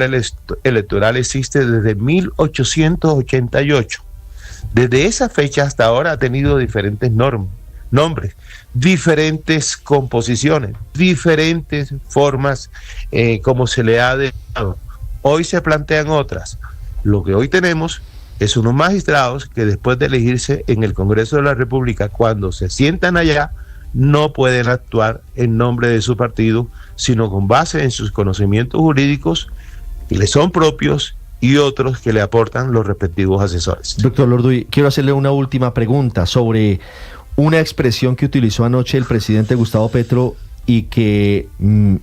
Electoral existe desde 1888. Desde esa fecha hasta ahora ha tenido diferentes nombres, diferentes composiciones, diferentes formas como se le ha dado. Hoy se plantean otras. Lo que hoy tenemos es unos magistrados que después de elegirse en el Congreso de la República, cuando se sientan allá, no pueden actuar en nombre de su partido, sino con base en sus conocimientos jurídicos que le son propios y otros que le aportan los respectivos asesores. Doctor Lorduy, quiero hacerle una última pregunta sobre una expresión que utilizó anoche el presidente Gustavo Petro y que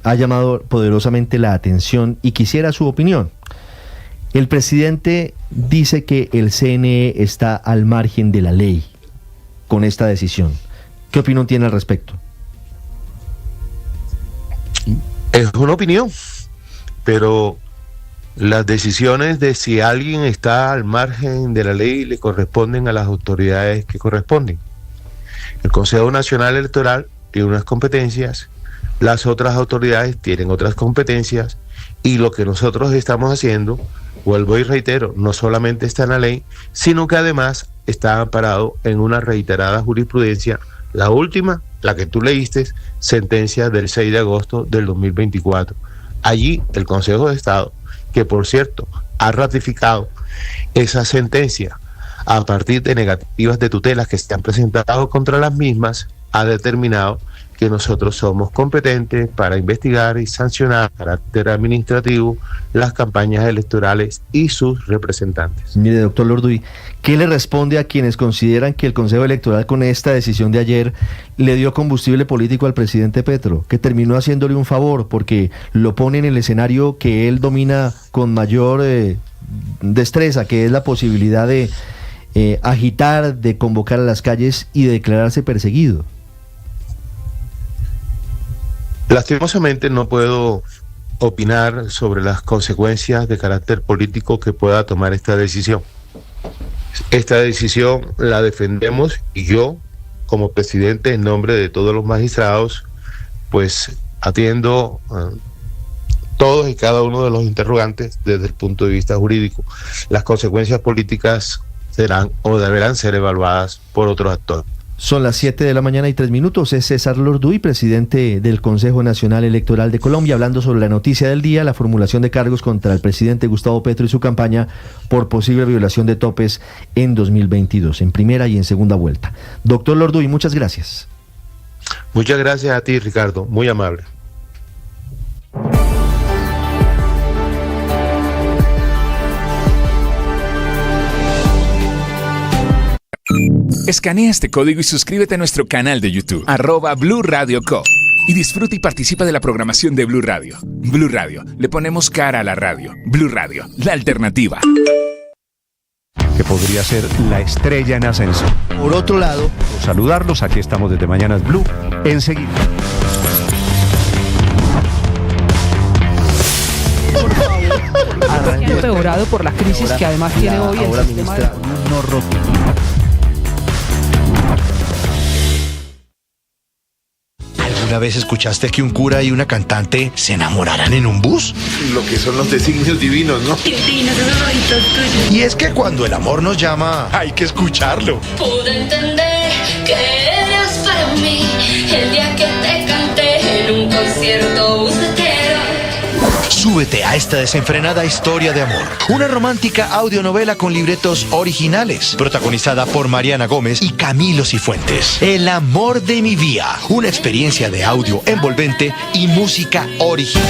ha llamado poderosamente la atención y quisiera su opinión. El presidente dice que el CNE está al margen de la ley con esta decisión. ¿Qué opinión tiene al respecto? Es una opinión, pero las decisiones de si alguien está al margen de la ley le corresponden a las autoridades que corresponden. El Consejo Nacional Electoral tiene unas competencias, las otras autoridades tienen otras competencias, y lo que nosotros estamos haciendo, vuelvo y reitero, no solamente está en la ley, sino que además está amparado en una reiterada jurisprudencia. La última, la que tú leíste, sentencia del 6 de agosto del 2024. Allí el Consejo de Estado, que por cierto ha ratificado esa sentencia a partir de negativas de tutelas que se han presentado contra las mismas, ha determinado que nosotros somos competentes para investigar y sancionar a carácter administrativo las campañas electorales y sus representantes. Mire, doctor Lorduy, ¿qué le responde a quienes consideran que el Consejo Electoral con esta decisión de ayer le dio combustible político al presidente Petro, que terminó haciéndole un favor porque lo pone en el escenario que él domina con mayor destreza, que es la posibilidad de agitar, de convocar a las calles y de declararse perseguido? Lastimosamente no puedo opinar sobre las consecuencias de carácter político que pueda tomar esta decisión. Esta decisión la defendemos y yo, como presidente, en nombre de todos los magistrados, pues atiendo todos y cada uno de los interrogantes desde el punto de vista jurídico. Las consecuencias políticas serán o deberán ser evaluadas por otros actores. Son las 7:03 a.m. Es César Lorduy, presidente del Consejo Nacional Electoral de Colombia, hablando sobre la noticia del día, la formulación de cargos contra el presidente Gustavo Petro y su campaña por posible violación de topes en 2022, en primera y en segunda vuelta. Doctor Lorduy, muchas gracias. Muchas gracias a ti, Ricardo, muy amable. Escanea este código y suscríbete a nuestro canal de YouTube, @Blue Radio Co. Y disfruta y participa de la programación de Blue Radio. Blue Radio, le ponemos cara a la radio. Blue Radio, la alternativa. Que podría ser la estrella en ascenso. Por otro lado, saludarlos, aquí estamos desde Mañanas Blue, enseguida. Empeorado por la crisis que además tiene hoy el sistema de... ¿Alguna vez escuchaste que un cura y una cantante se enamoraran en un bus? Lo que son los designios divinos, ¿no? Divinos, esos ojitos tuyos. Y es que cuando el amor nos llama, hay que escucharlo. Pude entender que eras para mí el día que te canté en un concierto bucetero. Súbete a esta desenfrenada historia de amor. Una romántica audionovela con libretos originales, protagonizada por Mariana Gómez y Camilo Cifuentes. El amor de mi vida. Una experiencia de audio envolvente y música original.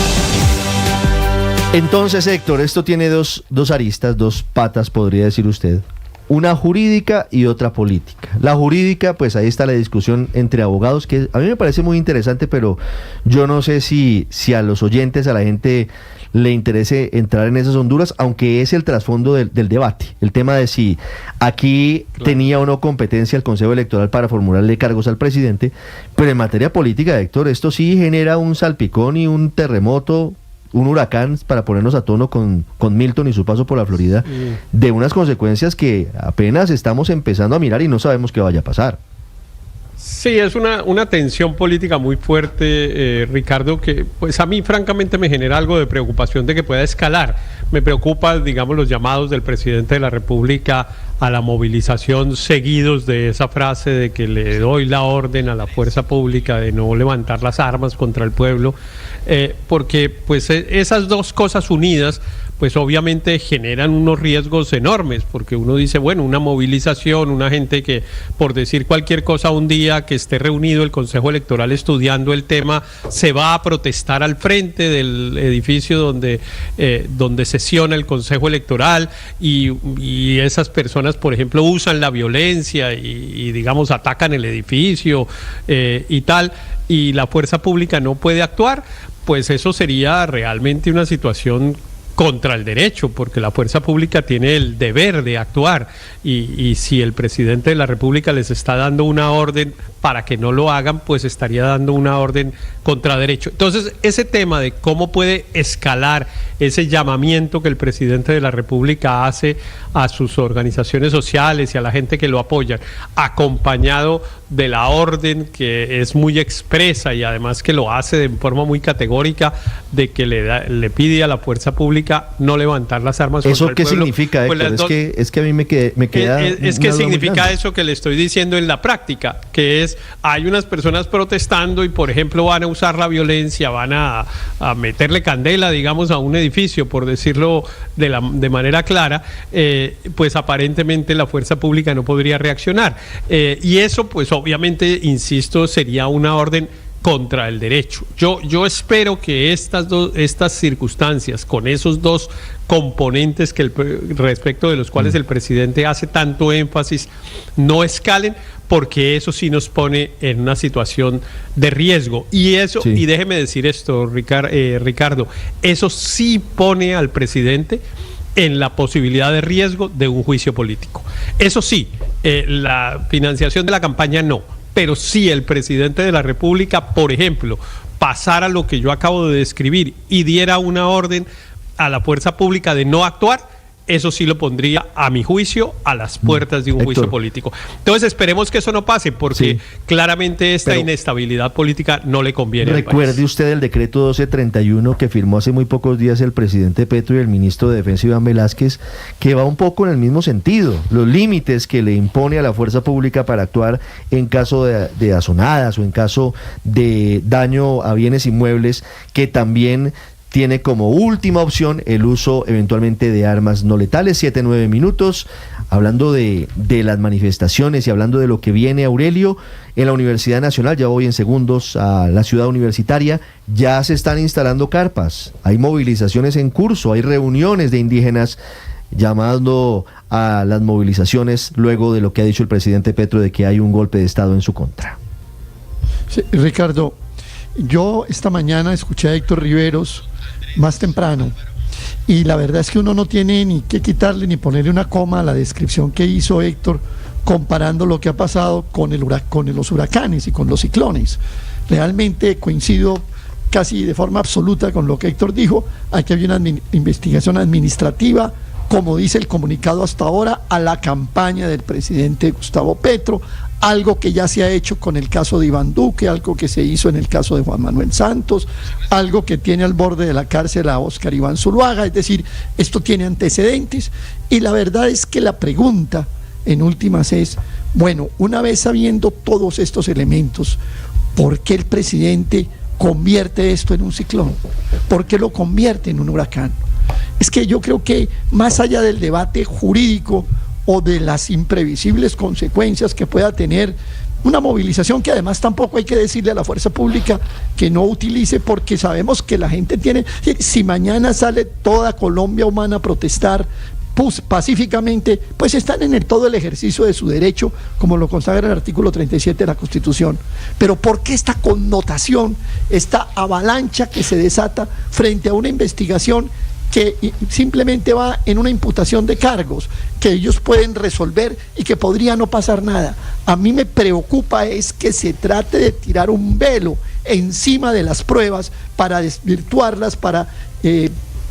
Entonces, Héctor, esto tiene dos aristas, dos patas, podría decir usted. Una jurídica y otra política. La jurídica, pues ahí está la discusión entre abogados, que a mí me parece muy interesante, pero yo no sé si a los oyentes, a la gente le interese entrar en esas honduras, aunque es el trasfondo del debate. El tema de si aquí tenía o no competencia el Consejo Electoral para formularle cargos al presidente, pero en materia política, Héctor, esto sí genera un salpicón y un terremoto, un huracán, para ponernos a tono con Milton y su paso por la Florida, de unas consecuencias que apenas estamos empezando a mirar y no sabemos qué vaya a pasar. Sí, es una tensión política muy fuerte, Ricardo, que pues a mí francamente me genera algo de preocupación de que pueda escalar. Me preocupa, digamos, los llamados del presidente de la República a la movilización seguidos de esa frase de que le doy la orden a la fuerza pública de no levantar las armas contra el pueblo, porque pues esas dos cosas unidas pues obviamente generan unos riesgos enormes, porque uno dice, bueno, una movilización, una gente que por decir cualquier cosa un día que esté reunido el Consejo Electoral estudiando el tema, se va a protestar al frente del edificio donde sesiona el Consejo Electoral y esas personas, por ejemplo, usan la violencia y digamos atacan el edificio y tal, y la fuerza pública no puede actuar, pues eso sería realmente una situación contra el derecho, porque la fuerza pública tiene el deber de actuar y si el presidente de la República les está dando una orden para que no lo hagan, pues estaría dando una orden contra derecho. Entonces, ese tema de cómo puede escalar ese llamamiento que el presidente de la República hace a sus organizaciones sociales y a la gente que lo apoya, acompañado de la orden que es muy expresa y además que lo hace de forma muy categórica de que le pide a la fuerza pública no levantar las armas contra el pueblo. ¿Eso qué significa, Héctor? Pues es que a mí me queda... Es que significa eso que le estoy diciendo en la práctica, que es, hay unas personas protestando y, por ejemplo, van a usar la violencia, van a meterle candela, digamos, a un edificio, por decirlo de manera clara, pues aparentemente la fuerza pública no podría reaccionar. Y eso, pues obviamente, insisto, sería una orden contra el derecho. Yo espero que estas circunstancias, con esos dos componentes respecto de los cuales el presidente hace tanto énfasis, no escalen, porque eso sí nos pone en una situación de riesgo. Y eso, sí. Y déjeme decir esto, Ricardo, eso sí pone al presidente en la posibilidad de riesgo de un juicio político. Eso sí, la financiación de la campaña no, pero si el presidente de la República, por ejemplo, pasara lo que yo acabo de describir y diera una orden a la fuerza pública de no actuar, eso sí lo pondría, a mi juicio, a las puertas de un juicio político. Entonces esperemos que eso no pase, porque claramente esta inestabilidad política no le conviene al país. Recuerde usted el decreto 1231 que firmó hace muy pocos días el presidente Petro y el ministro de Defensa Iván Velázquez, que va un poco en el mismo sentido, los límites que le impone a la fuerza pública para actuar en caso de azonadas o en caso de daño a bienes inmuebles, que también tiene como última opción el uso eventualmente de armas no letales. 7-9 minutos, hablando de las manifestaciones y hablando de lo que viene, Aurelio, en la Universidad Nacional, ya voy en segundos a la ciudad universitaria, ya se están instalando carpas, hay movilizaciones en curso, hay reuniones de indígenas llamando a las movilizaciones luego de lo que ha dicho el presidente Petro de que hay un golpe de Estado en su contra. Sí, Ricardo, yo esta mañana escuché a Héctor Riveros más temprano y la verdad es que uno no tiene ni que quitarle ni ponerle una coma a la descripción que hizo Héctor comparando lo que ha pasado con los huracanes y con los ciclones. Realmente coincido casi de forma absoluta con lo que Héctor dijo. Aquí había una investigación administrativa, como dice el comunicado hasta ahora, a la campaña del presidente Gustavo Petro, algo que ya se ha hecho con el caso de Iván Duque, algo que se hizo en el caso de Juan Manuel Santos, algo que tiene al borde de la cárcel a Óscar Iván Zuluaga. Es decir, esto tiene antecedentes y la verdad es que la pregunta en últimas es, bueno, una vez sabiendo todos estos elementos, ¿por qué el presidente convierte esto en un ciclón? ¿Por qué lo convierte en un huracán? Es que yo creo que más allá del debate jurídico o de las imprevisibles consecuencias que pueda tener una movilización, que además tampoco hay que decirle a la fuerza pública que no utilice, porque sabemos que la gente tiene, si mañana sale toda Colombia humana a protestar pacíficamente, pues están en todo el ejercicio de su derecho, como lo consagra el artículo 37 de la Constitución. Pero ¿por qué esta connotación, esta avalancha que se desata frente a una investigación que simplemente va en una imputación de cargos que ellos pueden resolver y que podría no pasar nada? A mí me preocupa es que se trate de tirar un velo encima de las pruebas para desvirtuarlas, para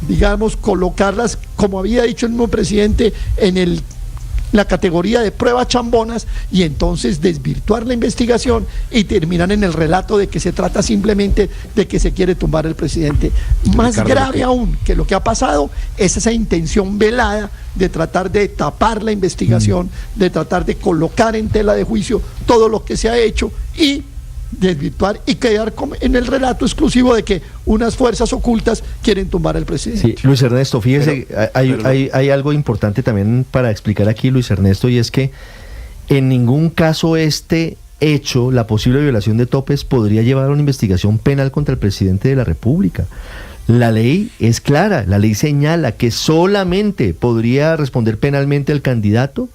digamos, colocarlas, como había dicho el mismo presidente, en la categoría de pruebas chambonas y entonces desvirtuar la investigación y terminan en el relato de que se trata simplemente de que se quiere tumbar al presidente. Más Ricardo, grave aún que lo que ha pasado es esa intención velada de tratar de tapar la investigación, de tratar de colocar en tela de juicio todo lo que se ha hecho y desvirtuar y quedar en el relato exclusivo de que unas fuerzas ocultas quieren tumbar al presidente. Sí, Luis Ernesto, fíjese, hay algo importante también para explicar aquí, Luis Ernesto, y es que en ningún caso este hecho, la posible violación de topes, podría llevar a una investigación penal contra el presidente de la República. La ley es clara, la ley señala que solamente podría responder penalmente el candidato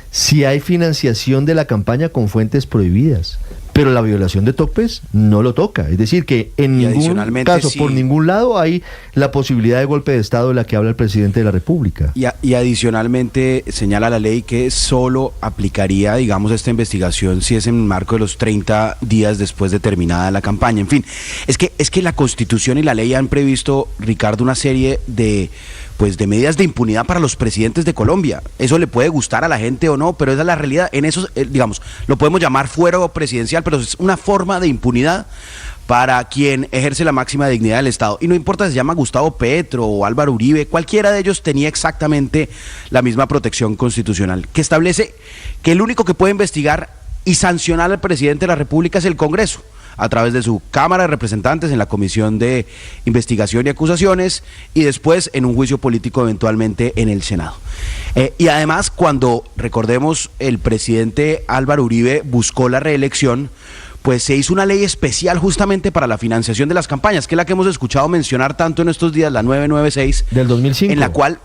si hay financiación de la campaña con fuentes prohibidas. Pero la violación de topes no lo toca. Es decir, que en ningún caso, por ningún lado, hay la posibilidad de golpe de Estado de la que habla el presidente de la República. Y adicionalmente señala la ley que solo aplicaría, digamos, esta investigación si es en el marco de los 30 días después de terminada la campaña. En fin, es que la Constitución y la ley han previsto, Ricardo, una serie de medidas de impunidad para los presidentes de Colombia. Eso le puede gustar a la gente o no, pero esa es la realidad. En eso, digamos, lo podemos llamar fuero presidencial, pero es una forma de impunidad para quien ejerce la máxima dignidad del Estado. Y no importa si se llama Gustavo Petro o Álvaro Uribe, cualquiera de ellos tenía exactamente la misma protección constitucional, que establece que el único que puede investigar y sancionar al presidente de la República es el Congreso, a través de su Cámara de Representantes en la Comisión de Investigación y Acusaciones y después en un juicio político eventualmente en el Senado. Y además, cuando, recordemos, el presidente Álvaro Uribe buscó la reelección, pues se hizo una ley especial justamente para la financiación de las campañas, que es la que hemos escuchado mencionar tanto en estos días, la 996 del 2005, en la cual...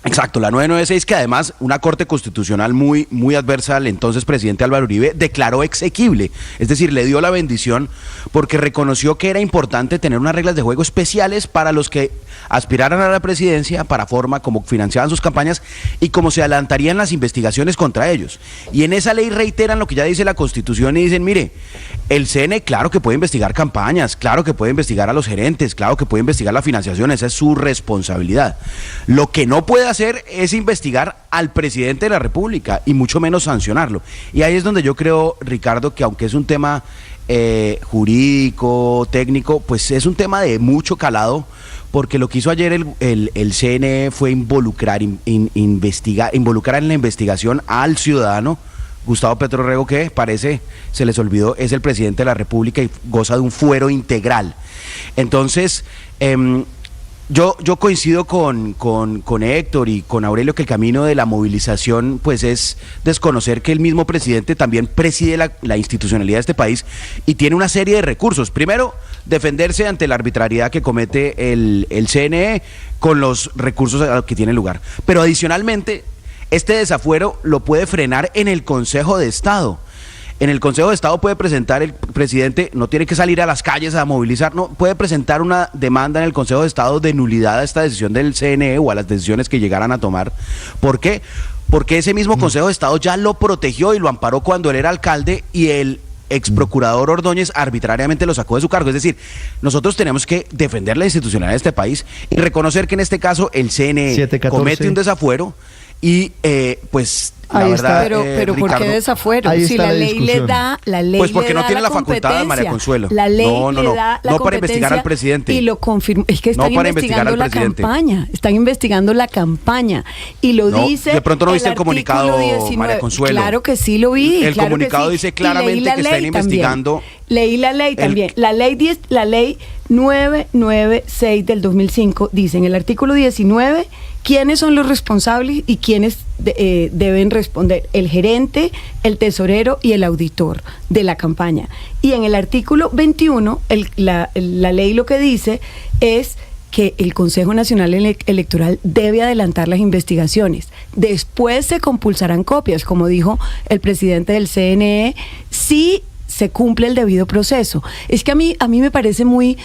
Exacto, la 996, que además una Corte Constitucional muy adversa al entonces presidente Álvaro Uribe declaró exequible, es decir, le dio la bendición porque reconoció que era importante tener unas reglas de juego especiales para los que aspiraran a la presidencia, para forma como financiaban sus campañas y cómo se adelantarían las investigaciones contra ellos. Y en esa ley reiteran lo que ya dice la Constitución y dicen, mire, el CNE claro que puede investigar campañas, claro que puede investigar a los gerentes, claro que puede investigar la financiación, esa es su responsabilidad. Lo que no puede hacer es investigar al presidente de la República y mucho menos sancionarlo. Y ahí es donde yo creo, Ricardo, que aunque es un tema jurídico, técnico, pues es un tema de mucho calado, porque lo que hizo ayer el CNE fue involucrar en la investigación al ciudadano Gustavo Petro Rego, que parece, se les olvidó, es el presidente de la República y goza de un fuero integral. Entonces, yo coincido con Héctor y con Aurelio que el camino de la movilización pues es desconocer que el mismo presidente también preside la institucionalidad de este país y tiene una serie de recursos. Primero, defenderse ante la arbitrariedad que comete el CNE con los recursos a los que tiene lugar. Pero adicionalmente, este desafuero lo puede frenar en el Consejo de Estado. En el Consejo de Estado puede presentar el presidente, no tiene que salir a las calles a movilizar, no, puede presentar una demanda en el Consejo de Estado de nulidad a esta decisión del CNE o a las decisiones que llegaran a tomar. ¿Por qué? Porque ese mismo Consejo de Estado ya lo protegió y lo amparó cuando él era alcalde y el ex procurador Ordóñez arbitrariamente lo sacó de su cargo. Es decir, nosotros tenemos que defender la institucionalidad de este país y reconocer que en este caso el CNE comete un desafuero y pues la ahí verdad, está, pero Ricardo, ¿por qué desafuero? Ahí Si está la la ley discusión. le da, la ley pues porque le no da tiene la facultad, competencia. María Consuelo. La ley no le da la no para investigar al presidente. Y lo confirmó. Es que están No para investigar investigando al la presidente. campaña. Están investigando la campaña. Y lo No, dice. de pronto no viste el comunicado, 19. María Consuelo. Claro que sí lo vi. El claro comunicado que sí. dice claramente que están investigando. Leí la ley también. La ley 996 del 2005 dice en el artículo 19 quiénes son los responsables y quiénes deben responder: el gerente, el tesorero y el auditor de la campaña. Y en el artículo 21 la ley lo que dice es que el Consejo Nacional Electoral debe adelantar las investigaciones. Después se compulsarán copias, como dijo el presidente del CNE, si se cumple el debido proceso. Es que a mí me parece muy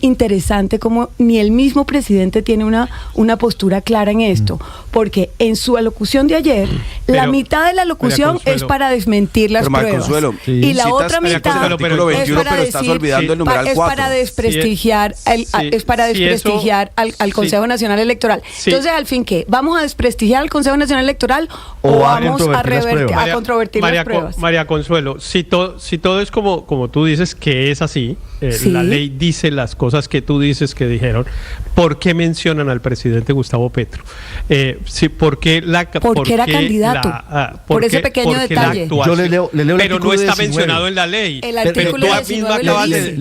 interesante como ni el mismo presidente tiene una postura clara en esto, porque en su alocución de ayer, la mitad de la alocución es para desmentir las pruebas. Y la otra mitad es para decir, es para desprestigiar al Consejo Nacional Electoral. Entonces, al fin, ¿qué? ¿Vamos a desprestigiar al Consejo Nacional Electoral o vamos a controvertir las pruebas? María Consuelo, si todo es como tú dices que es así, la ley dice las cosas que tú dices que dijeron, ¿por qué mencionan al presidente Gustavo Petro? Porque era candidato, por ese pequeño detalle. Yo le leo pero no está 19. mencionado en la ley. El artículo 19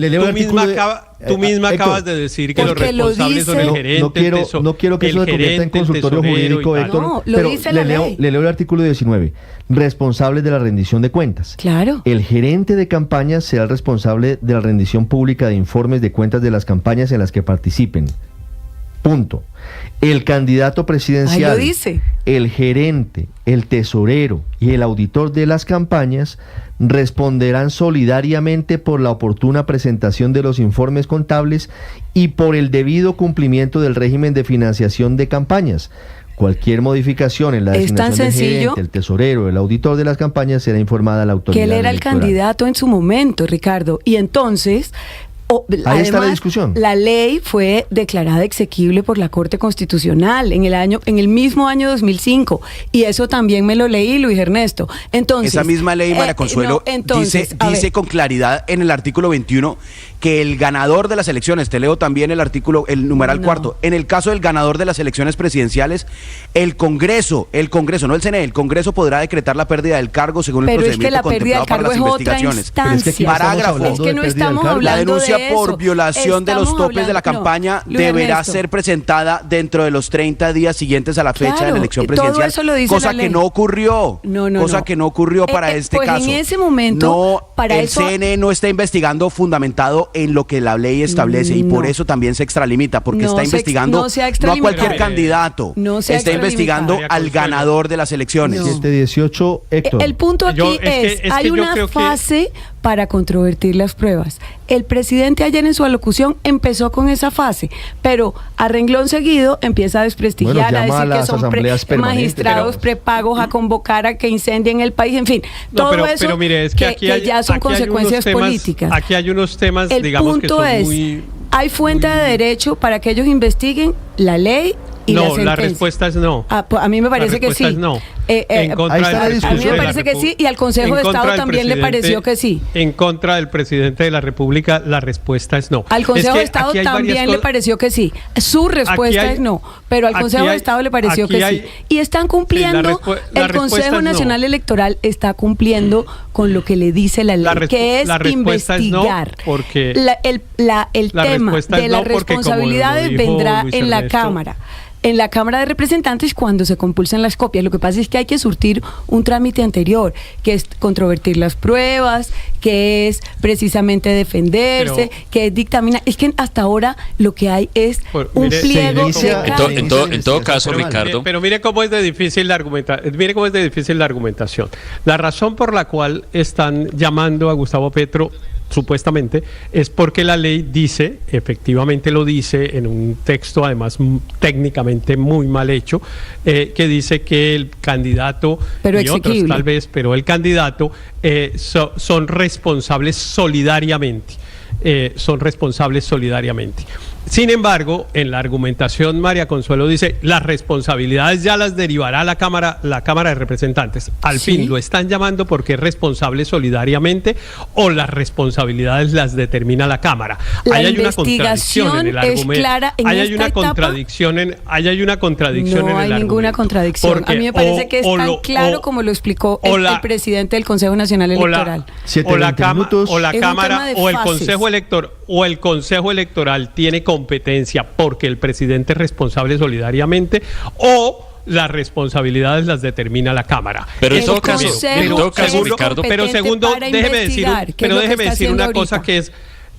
Tú misma acabas de decir que los responsables son el gerente. No quiero que eso se convierta en consultorio jurídico, Héctor. No, lo dice la ley. Le leo el artículo 19. Responsables de la rendición de cuentas. Claro. El gerente de campañas será el responsable de la rendición pública de informes de cuentas de las campañas en las que participen. Punto. El candidato presidencial, ahí lo dice, el gerente, el tesorero y el auditor de las campañas responderán solidariamente por la oportuna presentación de los informes contables y por el debido cumplimiento del régimen de financiación de campañas. Cualquier modificación en la designación del gerente, el tesorero, el auditor de las campañas será informada a la autoridad que él era electoral. El candidato en su momento, Ricardo, y entonces Ahí además, está la discusión. La ley fue declarada exequible por la Corte Constitucional en el mismo año 2005, y eso también me lo leí, Luis Ernesto. Entonces, esa misma ley, María Consuelo, dice con claridad en el artículo 21 que el ganador de las elecciones, te leo también el artículo, el numeral cuarto, en el caso del ganador de las elecciones presidenciales, el Congreso, no el CNE, el Congreso podrá decretar la pérdida del cargo según el procedimiento contemplado para las investigaciones. Parágrafo. Es que no estamos hablando la denuncia de eso. Por violación de los topes de la campaña deberá ser presentada dentro de los 30 días siguientes a la fecha de la elección presidencial, cosa que no ocurrió. Que no ocurrió para este pues caso. En ese momento, el CNE no está investigando fundamentado en lo que la ley establece y por eso también se extralimita, porque está investigando no a cualquier candidato, está investigando al ganador de las elecciones. 7-18, Héctor. El punto aquí hay una fase para controvertir las pruebas. El presidente ayer en su alocución empezó con esa fase, pero a renglón seguido empieza a desprestigiar, a decir que son magistrados prepagos a convocar a que incendien el país, en fin, todo eso pero mire, es que ya son consecuencias políticas. Aquí hay unos temas, digamos, que son muy... ¿Hay fuente de derecho para que ellos investiguen la ley? No, la respuesta es no. A mí me parece que sí. Es no. A mí me parece que sí, y al Consejo de Estado también le pareció que sí. En contra del presidente de la República, la respuesta es no. Al Consejo de Estado también le pareció que sí. Su respuesta es no, pero al Consejo de Estado le pareció que sí. Y están cumpliendo, el Consejo Nacional Electoral está cumpliendo con lo que le dice la ley, que es investigar. Porque el tema de las responsabilidades vendrá en la Cámara. En la Cámara de Representantes cuando se compulsen las copias. Lo que pasa es que hay que surtir un trámite anterior, que es controvertir las pruebas, que es precisamente defenderse, que es dictaminar. Es que hasta ahora lo que hay es un pliego en todo caso, Ricardo. Pero mire cómo es de difícil la argumentación. La razón por la cual están llamando a Gustavo Petro supuestamente es porque la ley dice, efectivamente lo dice en un texto además técnicamente muy mal hecho, que dice que el candidato y otros tal vez, pero el candidato son responsables solidariamente. Sin embargo, en la argumentación, María Consuelo dice, las responsabilidades ya las derivará la Cámara de Representantes. Al fin, ¿lo están llamando porque es responsable solidariamente o las responsabilidades las determina la Cámara? Hay una contradicción en el argumento. Hay una contradicción en el argumento. No hay ninguna contradicción. A mí me parece que es tan claro como lo explicó el presidente del Consejo Nacional Electoral. O la Cámara o el Consejo Electoral tiene competencia porque el presidente es responsable solidariamente o las responsabilidades las determina la Cámara. Pero en todo caso, Ricardo, déjeme decir una cosa que es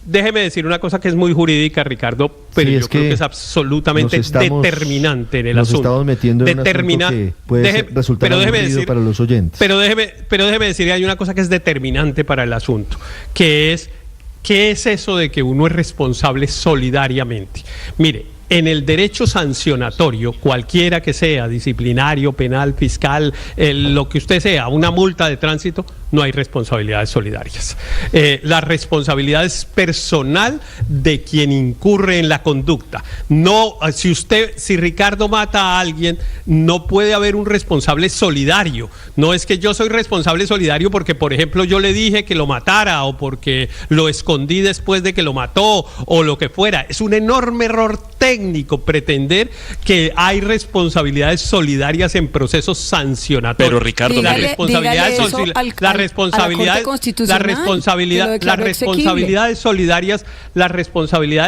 déjeme decir una cosa que es muy jurídica, Ricardo, pero yo creo que es absolutamente determinante en el asunto. Nos estamos metiendo en un asunto que puede resultar aburrido para los oyentes. Pero déjeme decir, hay una cosa que es determinante para el asunto, que es, ¿qué es eso de que uno es responsable solidariamente? Mire, en el derecho sancionatorio, cualquiera que sea, disciplinario, penal, fiscal, lo que usted sea, una multa de tránsito, no hay responsabilidades solidarias. La responsabilidad es personal de quien incurre en la conducta. No, si Ricardo mata a alguien, no puede haber un responsable solidario. No es que yo soy responsable solidario porque, por ejemplo, yo le dije que lo matara o porque lo escondí después de que lo mató o lo que fuera. Es un enorme error técnico pretender que hay responsabilidades solidariades en procesos sancionatorios. Pero Ricardo, las responsabilidades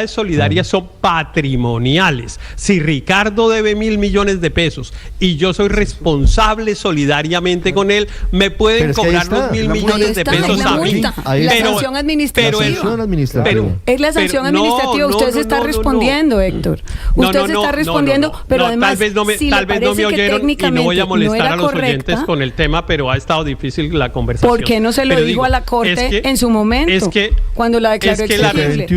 solidarias son patrimoniales. Si Ricardo debe 1.000 millones de pesos y yo soy responsable solidariamente con él, me pueden cobrar los 1.000 millones de pesos a mí. La sanción administrativa. Es la sanción administrativa. Usted se está respondiendo, Héctor. Usted se está respondiendo, pero además, tal vez no me oyeron y no voy a molestar a los oyentes con el tema, pero ha estado difícil la conversación. ¿Por qué no se lo dijo a la Corte en su momento? Cuando la declaró exequible.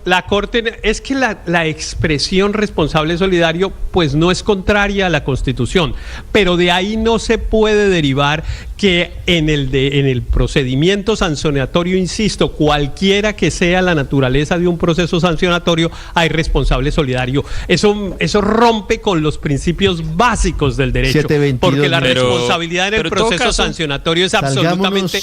La Corte, es que la expresión responsable solidario pues no es contraria a la Constitución, pero de ahí no se puede derivar que en el procedimiento sancionatorio, insisto, cualquiera que sea la naturaleza de un proceso sancionatorio, hay responsable solidario. Eso rompe con los principios básicos del derecho, porque la responsabilidad en el proceso sancionatorio es absolutamente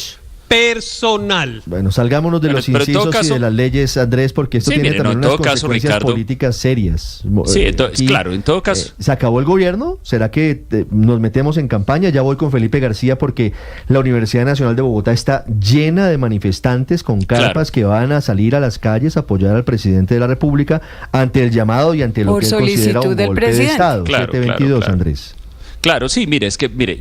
personal. Bueno, salgámonos de los incisos y de las leyes, Andrés, porque esto tiene también unas consecuencias políticas serias. Sí, claro, en todo caso. ¿Se acabó el gobierno? ¿Será que nos metemos en campaña? Ya voy con Felipe García porque la Universidad Nacional de Bogotá está llena de manifestantes con carpas que van a salir a las calles a apoyar al presidente de la República ante el llamado y ante lo que él considera un golpe de Estado. 722, Andrés. Claro, sí, mire,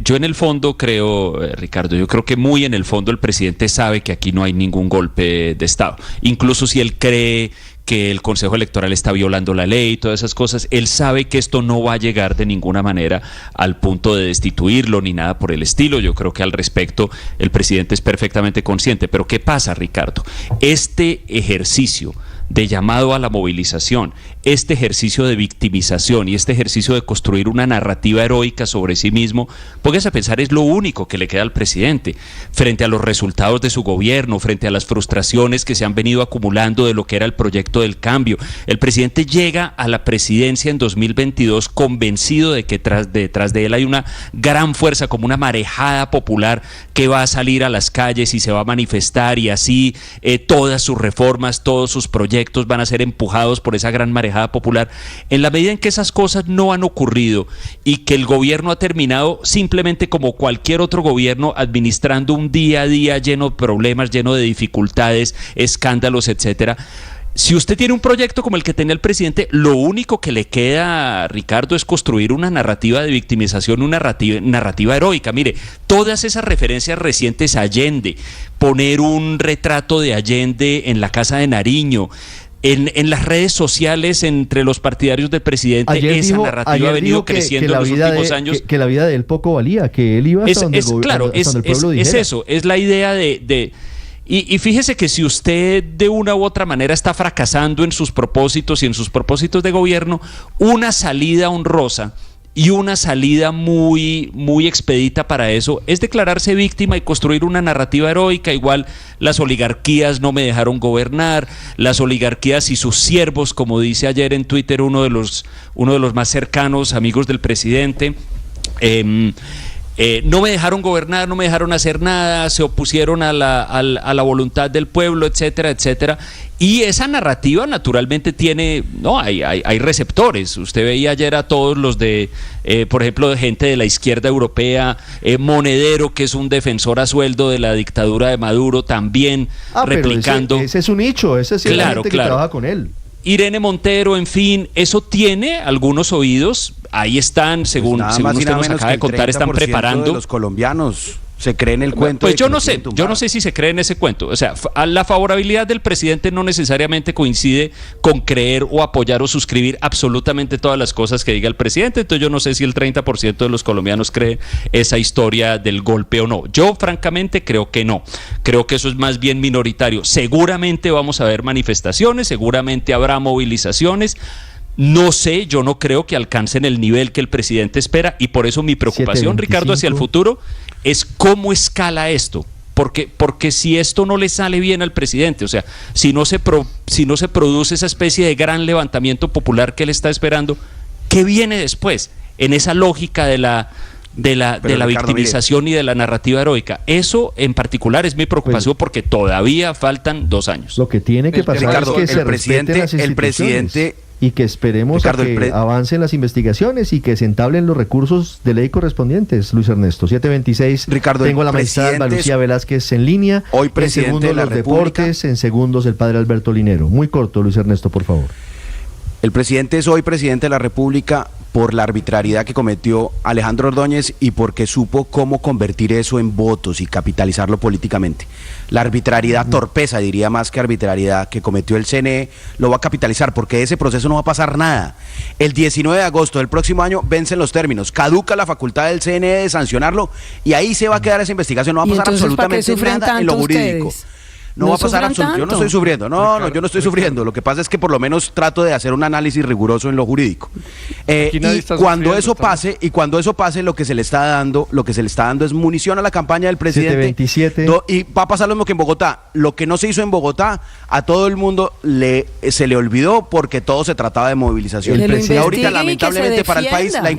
yo en el fondo creo, Ricardo, yo creo que muy en el fondo el presidente sabe que aquí no hay ningún golpe de Estado. Incluso si él cree que el Consejo Electoral está violando la ley y todas esas cosas, él sabe que esto no va a llegar de ninguna manera al punto de destituirlo ni nada por el estilo. Yo creo que al respecto el presidente es perfectamente consciente. Pero ¿qué pasa, Ricardo? Este ejercicio de llamado a la movilización, este ejercicio de victimización y este ejercicio de construir una narrativa heroica sobre sí mismo, póngase a pensar, es lo único que le queda al presidente frente a los resultados de su gobierno, frente a las frustraciones que se han venido acumulando de lo que era el proyecto del cambio. El presidente llega a la presidencia en 2022 convencido de que detrás de él hay una gran fuerza, como una marejada popular que va a salir a las calles y se va a manifestar, y así todas sus reformas, todos sus proyectos van a ser empujados por esa gran marejada popular. En la medida en que esas cosas no han ocurrido y que el gobierno ha terminado simplemente como cualquier otro gobierno, administrando un día a día lleno de problemas, lleno de dificultades, escándalos, etcétera. Si usted tiene un proyecto como el que tenía el presidente, lo único que le queda, Ricardo, es construir una narrativa de victimización, una narrativa heroica. Mire, todas esas referencias recientes a Allende, poner un retrato de Allende en la Casa de Nariño, en las redes sociales entre los partidarios del presidente, narrativa ha venido creciendo en los últimos años. Que la vida de él poco valía, que él iba hasta donde el pueblo dijera. Es eso, es la idea de Y fíjese que si usted de una u otra manera está fracasando en sus propósitos y en sus propósitos de gobierno, una salida honrosa y una salida muy, muy expedita para eso es declararse víctima y construir una narrativa heroica. Igual las oligarquías no me dejaron gobernar, las oligarquías y sus siervos, como dice ayer en Twitter uno de los más cercanos amigos del presidente, no me dejaron gobernar, no me dejaron hacer nada, se opusieron a la voluntad del pueblo, etcétera, etcétera. Y esa narrativa naturalmente hay receptores. Usted veía ayer a todos los por ejemplo, de gente de la izquierda europea, Monedero, que es un defensor a sueldo de la dictadura de Maduro, también replicando. Ese es un nicho, ese sí es la gente que trabaja con él. Irene Montero, en fin, eso tiene algunos oídos. Ahí están, según usted nos acaba de contar, están preparando. De los colombianos se cree en el cuento. Pues yo no sé si se cree en ese cuento. O sea, la favorabilidad del presidente no necesariamente coincide con creer o apoyar o suscribir absolutamente todas las cosas que diga el presidente. Entonces yo no sé si el 30% de los colombianos cree esa historia del golpe o no. Yo francamente creo que no. Creo que eso es más bien minoritario. Seguramente vamos a ver manifestaciones, seguramente habrá movilizaciones. No sé, yo no creo que alcancen el nivel que el presidente espera, y por eso mi preocupación, Ricardo, hacia el futuro es cómo escala esto. Porque si esto no le sale bien al presidente, o sea, si no se produce esa especie de gran levantamiento popular que él está esperando, ¿qué viene después? En esa lógica de la Ricardo, victimización, mire, y de la narrativa heroica. Eso en particular es mi preocupación, porque todavía faltan 2 años. Lo que tiene que pasar, Ricardo, es que se respeten las instituciones y que esperemos, Ricardo, a que avancen las investigaciones y que se entablen los recursos de ley correspondientes. Luis Ernesto, 726. Ricardo, tengo a la maestra Alba Lucía Velázquez en línea. Hoy presidente en segundos de la los República. Deportes, en segundos el padre Alberto Linero. Muy corto, Luis Ernesto, por favor. El presidente es hoy presidente de la República por la arbitrariedad que cometió Alejandro Ordóñez y porque supo cómo convertir eso en votos y capitalizarlo políticamente. La arbitrariedad, torpeza, diría más que arbitrariedad, que cometió el CNE, lo va a capitalizar, porque de ese proceso no va a pasar nada. El 19 de agosto del próximo año vencen los términos, caduca la facultad del CNE de sancionarlo y ahí se va a quedar esa investigación, no va a pasar absolutamente nada en lo jurídico. No va a pasar absolutamente. Yo no estoy sufriendo. No, yo no estoy sufriendo. Lo que pasa es que por lo menos trato de hacer un análisis riguroso en lo jurídico. Y cuando eso pase, lo que se le está dando es munición a la campaña del presidente. 727. Y va a pasar lo mismo que en Bogotá. Lo que no se hizo en Bogotá, a todo el mundo se le olvidó porque todo se trataba de movilización. Y ahorita, lamentablemente para el país, la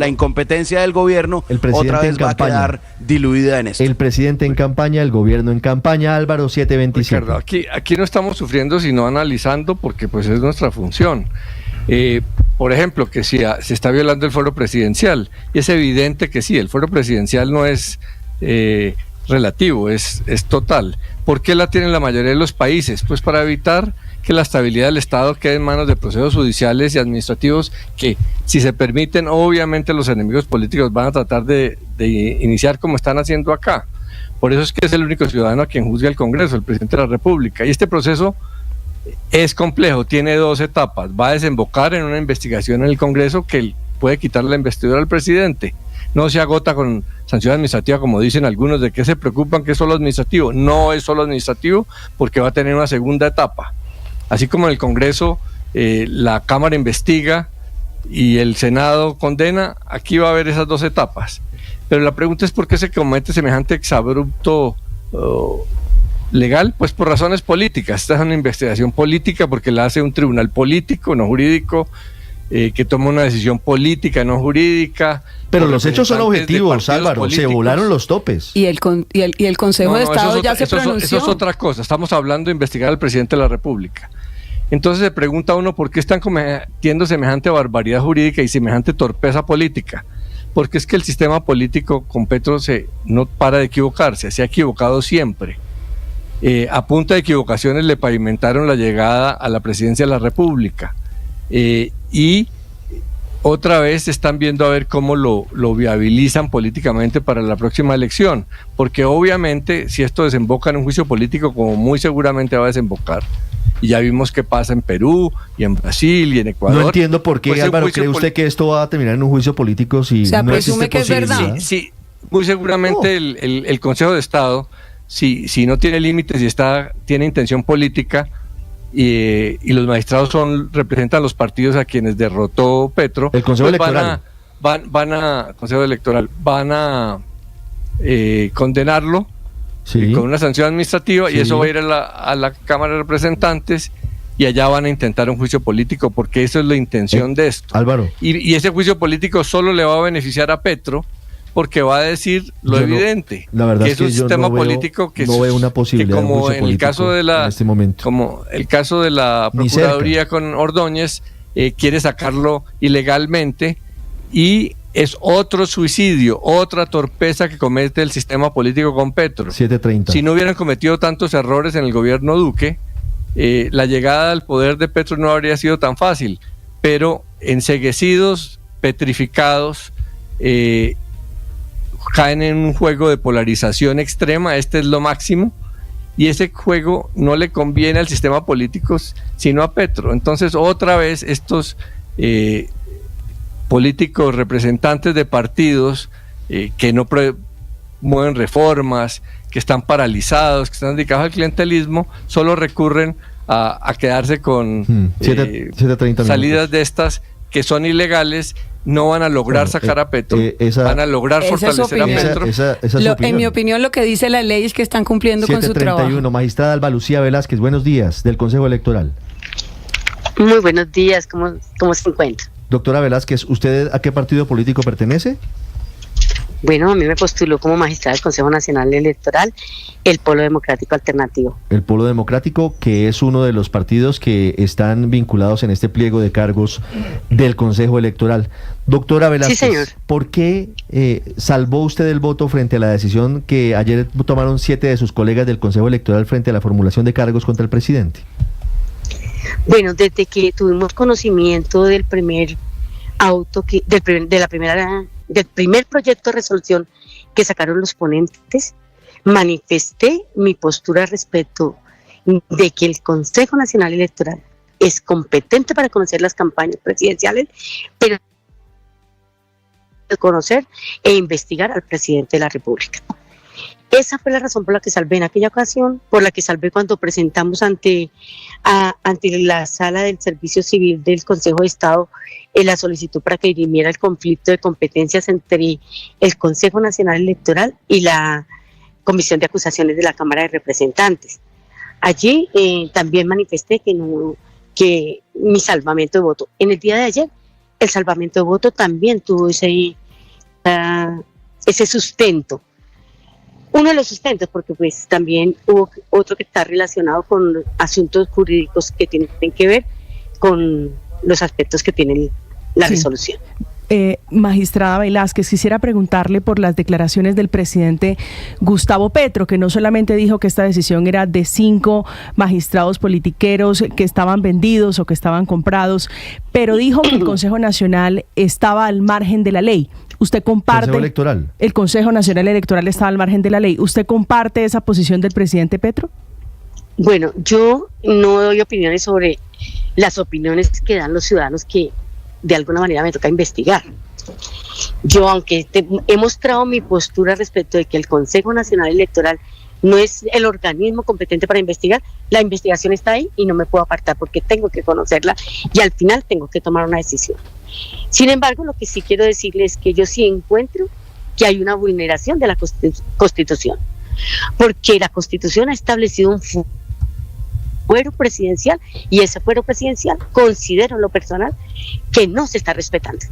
incompetencia del gobierno otra vez va a quedar diluida en esto. El presidente en campaña, el gobierno en campaña. Álvaro, 727. Ricardo, aquí no estamos sufriendo, sino analizando, porque pues es nuestra función. Por ejemplo, que si se está violando el fuero presidencial, y es evidente que sí, el fuero presidencial no es relativo, es total. ¿Por qué la tienen la mayoría de los países? Pues para evitar que la estabilidad del Estado quede en manos de procesos judiciales y administrativos que, si se permiten, obviamente los enemigos políticos van a tratar de iniciar como están haciendo acá. Por eso es que es el único ciudadano a quien juzga el Congreso, el presidente de la República. Y este proceso es complejo, tiene 2 etapas. Va a desembocar en una investigación en el Congreso que puede quitarle la investidura al presidente. No se agota con sanción administrativa, como dicen algunos, de que se preocupan que es solo administrativo. No es solo administrativo, porque va a tener una segunda etapa. Así como en el Congreso la Cámara investiga y el Senado condena, aquí va a haber esas 2 etapas. Pero la pregunta es ¿por qué se comete semejante exabrupto legal? Pues por razones políticas. Esta es una investigación política porque la hace un tribunal político, no jurídico, que toma una decisión política, no jurídica. Pero los hechos son objetivos, Álvaro, políticos. Se volaron los topes. Y el Consejo de Estado ya se pronunció. Eso es otra cosa, estamos hablando de investigar al presidente de la República. Entonces se pregunta uno por qué están cometiendo semejante barbaridad jurídica y semejante torpeza política. Porque es que el sistema político con Petro no para de equivocarse, se ha equivocado siempre. A punta de equivocaciones le pavimentaron la llegada a la presidencia de la República. Y otra vez están viendo a ver cómo lo viabilizan políticamente para la próxima elección. Porque obviamente si esto desemboca en un juicio político, como muy seguramente va a desembocar, y ya vimos qué pasa en Perú, y en Brasil, y en Ecuador. No entiendo por qué, pues, Álvaro, ¿cree usted que esto va a terminar en un juicio político si no presume que es verdad? Sí, muy seguramente el Consejo de Estado, si no tiene límites y tiene intención política, y los magistrados representan los partidos a quienes derrotó Petro, el Consejo Electoral. Consejo Electoral, van a condenarlo. Sí. Con una sanción administrativa, sí. Y eso va a ir a la Cámara de Representantes y allá van a intentar un juicio político, porque eso es la intención de esto. Álvaro. Y ese juicio político solo le va a beneficiar a Petro, porque va a decir lo evidente, la verdad que es un sistema político que no veo una posibilidad, que como en el caso de este como el caso de la Procuraduría con Ordóñez, quiere sacarlo ilegalmente, y es otro suicidio, otra torpeza que comete el sistema político con Petro. 730. Si no hubieran cometido tantos errores en el gobierno Duque, la llegada al poder de Petro no habría sido tan fácil, pero enceguecidos, petrificados, caen en un juego de polarización extrema, este es lo máximo, y ese juego no le conviene al sistema político, sino a Petro. Entonces, otra vez, estos políticos representantes de partidos que no mueven reformas, que están paralizados, que están dedicados al clientelismo, solo recurren a quedarse con 7:30 salidas de estas que son ilegales. No van a lograr sacar a Petro, van a lograr fortalecer a Petro. En mi opinión, lo que dice la ley es que están cumpliendo con su trabajo. 7:31, magistrada Alba Lucía Velázquez, buenos días, del Consejo Electoral. Muy buenos días, ¿cómo se encuentra? Doctora Velázquez, ¿usted a qué partido político pertenece? Bueno, a mí me postuló como magistrada del Consejo Nacional Electoral el Polo Democrático Alternativo. El Polo Democrático, que es uno de los partidos que están vinculados en este pliego de cargos del Consejo Electoral. Doctora Velázquez, sí, señor. ¿Por qué salvó usted el voto frente a la decisión que ayer tomaron 7 de sus colegas del Consejo Electoral frente a la formulación de cargos contra el presidente? Bueno, desde que tuvimos conocimiento del primer del primer proyecto de resolución que sacaron los ponentes, manifesté mi postura respecto de que el Consejo Nacional Electoral es competente para conocer las campañas presidenciales, pero conocer e investigar al presidente de la República. Esa fue la razón por la que salvé en aquella ocasión, por la que salvé cuando presentamos ante la Sala del Servicio Civil del Consejo de Estado la solicitud para que dirimiera el conflicto de competencias entre el Consejo Nacional Electoral y la Comisión de Acusaciones de la Cámara de Representantes. Allí también manifesté que mi salvamento de voto. En el día de ayer, el salvamento de voto también tuvo ese sustento. Uno de los sustentos, porque pues también hubo otro que está relacionado con asuntos jurídicos que tienen que ver con los aspectos que tiene la resolución. Magistrada Velázquez, quisiera preguntarle por las declaraciones del presidente Gustavo Petro, que no solamente dijo que esta decisión era de 5 magistrados politiqueros que estaban vendidos o que estaban comprados, pero dijo que el Consejo Nacional estaba al margen de la ley. ¿Usted comparte? Consejo Electoral. El Consejo Nacional Electoral estaba al margen de la ley. ¿Usted comparte esa posición del presidente Petro? Bueno, yo no doy opiniones sobre las opiniones que dan los ciudadanos que de alguna manera me toca investigar. Yo, aunque he mostrado mi postura respecto de que el Consejo Nacional Electoral no es el organismo competente para investigar, la investigación está ahí y no me puedo apartar porque tengo que conocerla y al final tengo que tomar una decisión. Sin embargo, lo que sí quiero decirles es que yo sí encuentro que hay una vulneración de la Constitución, porque la Constitución ha establecido un fuero presidencial y ese fuero presidencial considero en lo personal que no se está respetando.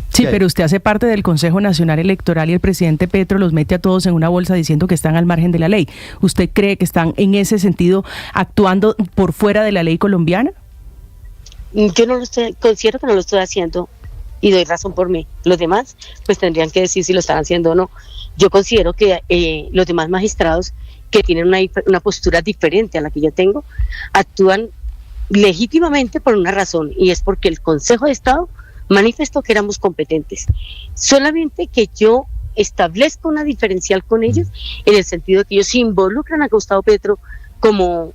Sí, pero usted hace parte del Consejo Nacional Electoral y el presidente Petro los mete a todos en una bolsa diciendo que están al margen de la ley. ¿Usted cree que están en ese sentido actuando por fuera de la ley colombiana? Yo considero que no lo estoy haciendo y doy razón por mí. Los demás pues tendrían que decir si lo están haciendo o no. Yo considero que los demás magistrados que tienen una postura diferente a la que yo tengo actúan legítimamente por una razón, y es porque el Consejo de Estado manifestó que éramos competentes. Solamente que yo establezco una diferencial con ellos en el sentido de que ellos involucran a Gustavo Petro como,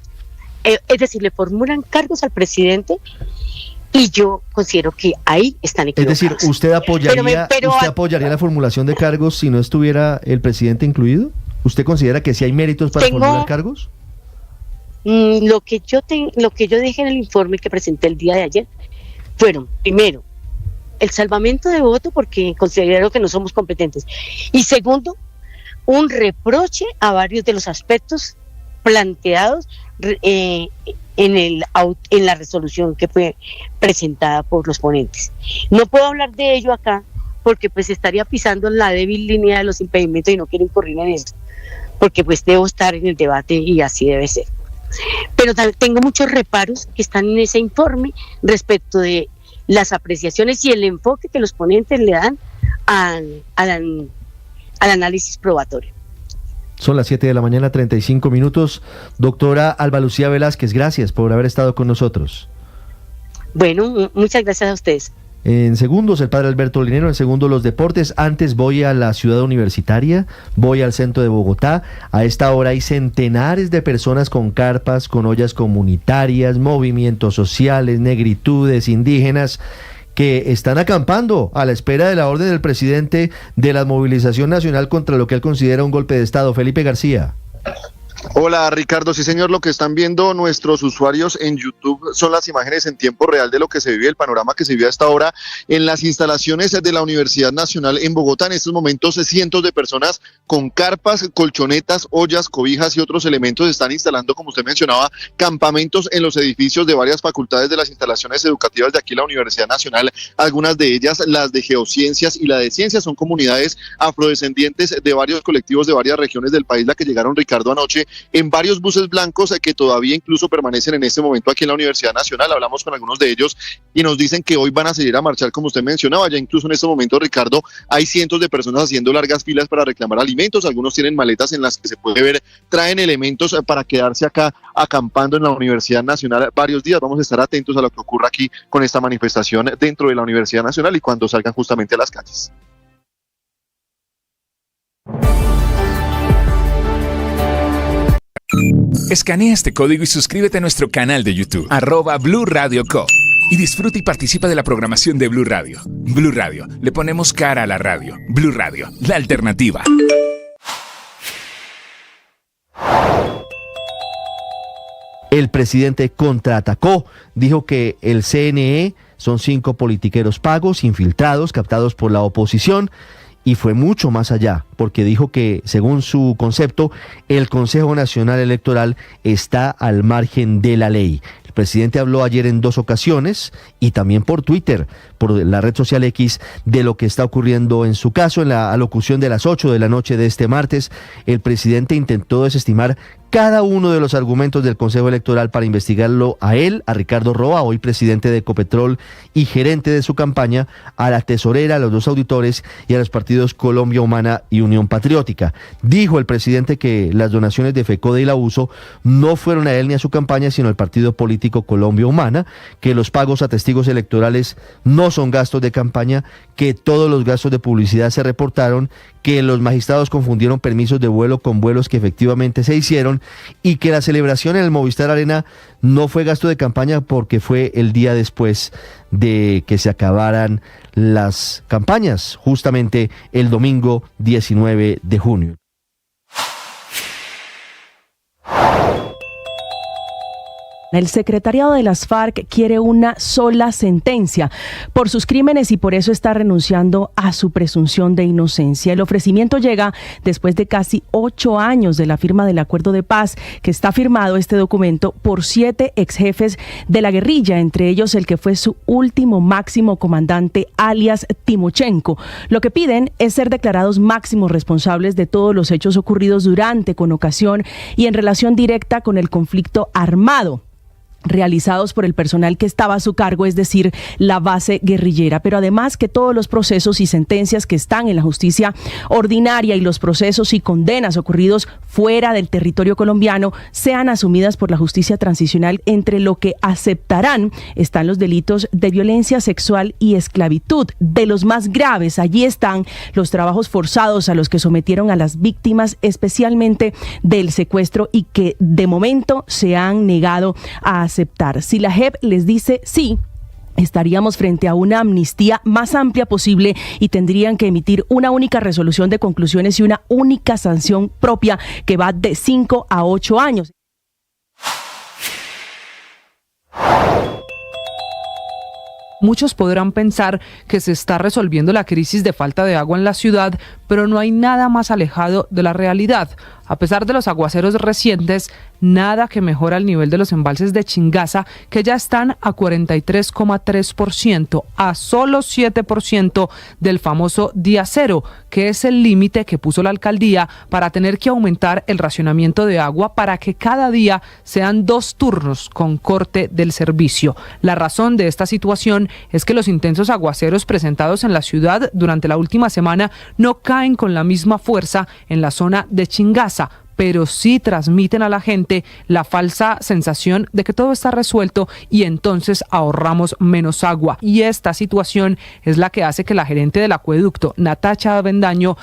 es decir, le formulan cargos al presidente y yo considero que ahí están equivocados. Es decir, ¿usted apoyaría la formulación de cargos si no estuviera el presidente incluido? ¿Usted considera que sí hay méritos para formular cargos? Lo que yo dije en el informe que presenté el día de ayer fueron, primero, el salvamento de voto porque considero que no somos competentes, y segundo, un reproche a varios de los aspectos planteados en la resolución que fue presentada por los ponentes. No puedo hablar de ello acá porque pues estaría pisando la débil línea de los impedimentos y no quiero incurrir en eso, porque pues debo estar en el debate y así debe ser. Pero tengo muchos reparos que están en ese informe respecto de las apreciaciones y el enfoque que los ponentes le dan al análisis probatorio. Son las 7 de la mañana, 35 minutos. Doctora Alba Lucía Velázquez, gracias por haber estado con nosotros. Bueno, muchas gracias a ustedes. En segundos, el padre Alberto Linero. En segundo, los deportes. Antes voy a la ciudad universitaria, voy al centro de Bogotá. A esta hora hay centenares de personas con carpas, con ollas comunitarias, movimientos sociales, negritudes, indígenas, que están acampando a la espera de la orden del presidente de la movilización nacional contra lo que él considera un golpe de Estado. Felipe García. Hola Ricardo, sí señor, lo que están viendo nuestros usuarios en YouTube son las imágenes en tiempo real de lo que se vive, el panorama que se vive hasta ahora en las instalaciones de la Universidad Nacional en Bogotá. En estos momentos cientos de personas con carpas, colchonetas, ollas, cobijas y otros elementos están instalando, como usted mencionaba, campamentos en los edificios de varias facultades de las instalaciones educativas de aquí la Universidad Nacional. Algunas de ellas, las de Geociencias y la de Ciencias, son comunidades afrodescendientes de varios colectivos de varias regiones del país, la que llegaron, Ricardo, anoche en varios buses blancos que todavía incluso permanecen en este momento aquí en la Universidad Nacional. Hablamos con algunos de ellos y nos dicen que hoy van a salir a marchar, como usted mencionaba. Ya incluso en este momento, Ricardo, hay cientos de personas haciendo largas filas para reclamar alimentos. Algunos tienen maletas en las que se puede ver, traen elementos para quedarse acá acampando en la Universidad Nacional varios días. Vamos a estar atentos a lo que ocurra aquí con esta manifestación dentro de la Universidad Nacional y cuando salgan justamente a las calles. Escanea este código y suscríbete a nuestro canal de YouTube, @Blue Radio Co. Y disfruta y participa de la programación de Blue Radio. Blue Radio, le ponemos cara a la radio. Blue Radio, la alternativa. El presidente contraatacó, dijo que el CNE son 5 politiqueros pagos, infiltrados, captados por la oposición, y fue mucho más allá, porque dijo que, según su concepto, el Consejo Nacional Electoral está al margen de la ley. El presidente habló ayer en 2 ocasiones y también por Twitter, por la red social X, de lo que está ocurriendo en su caso. En la alocución de las 8 de la noche de este martes, el presidente intentó desestimar cada uno de los argumentos del Consejo Electoral para investigarlo a él, a Ricardo Roa, hoy presidente de Ecopetrol y gerente de su campaña, a la tesorera, a los 2 auditores y a los partidos Colombia Humana y Unión Patriótica. Dijo el presidente que las donaciones de FECODE y la USO no fueron a él ni a su campaña, sino al partido político Colombia Humana, que los pagos a testigos electorales no son gastos de campaña, que todos los gastos de publicidad se reportaron, que los magistrados confundieron permisos de vuelo con vuelos que efectivamente se hicieron, y que la celebración en el Movistar Arena no fue gasto de campaña porque fue el día después de que se acabaran las campañas, justamente el domingo 19 de junio. El secretariado de las FARC quiere una sola sentencia por sus crímenes y por eso está renunciando a su presunción de inocencia. El ofrecimiento llega después de casi 8 años de la firma del acuerdo de paz, que está firmado este documento por 7 exjefes de la guerrilla, entre ellos el que fue su último máximo comandante, alias Timochenko. Lo que piden es ser declarados máximos responsables de todos los hechos ocurridos durante, con ocasión y en relación directa con el conflicto armado realizados por el personal que estaba a su cargo, es decir, la base guerrillera, pero además que todos los procesos y sentencias que están en la justicia ordinaria y los procesos y condenas ocurridos fuera del territorio colombiano sean asumidas por la justicia transicional. Entre lo que aceptarán están los delitos de violencia sexual y esclavitud, de los más graves. Allí están los trabajos forzados a los que sometieron a las víctimas, especialmente del secuestro, y que de momento se han negado a aceptar. Si la JEP les dice sí, estaríamos frente a una amnistía más amplia posible y tendrían que emitir una única resolución de conclusiones y una única sanción propia que va de 5 a 8 años. Muchos podrán pensar que se está resolviendo la crisis de falta de agua en la ciudad, pero no hay nada más alejado de la realidad. A pesar de los aguaceros recientes, nada que mejora el nivel de los embalses de Chingaza, que ya están a 43,3%, a solo 7% del famoso día cero, que es el límite que puso la alcaldía para tener que aumentar el racionamiento de agua para que cada día sean 2 turnos con corte del servicio. La razón de esta situación es que los intensos aguaceros presentados en la ciudad durante la última semana no caen con la misma fuerza en la zona de Chingaza. pero sí transmiten a la gente la falsa sensación de que todo está resuelto y entonces ahorramos menos agua. Y esta situación es la que hace que la gerente del acueducto, Natacha Avendaño,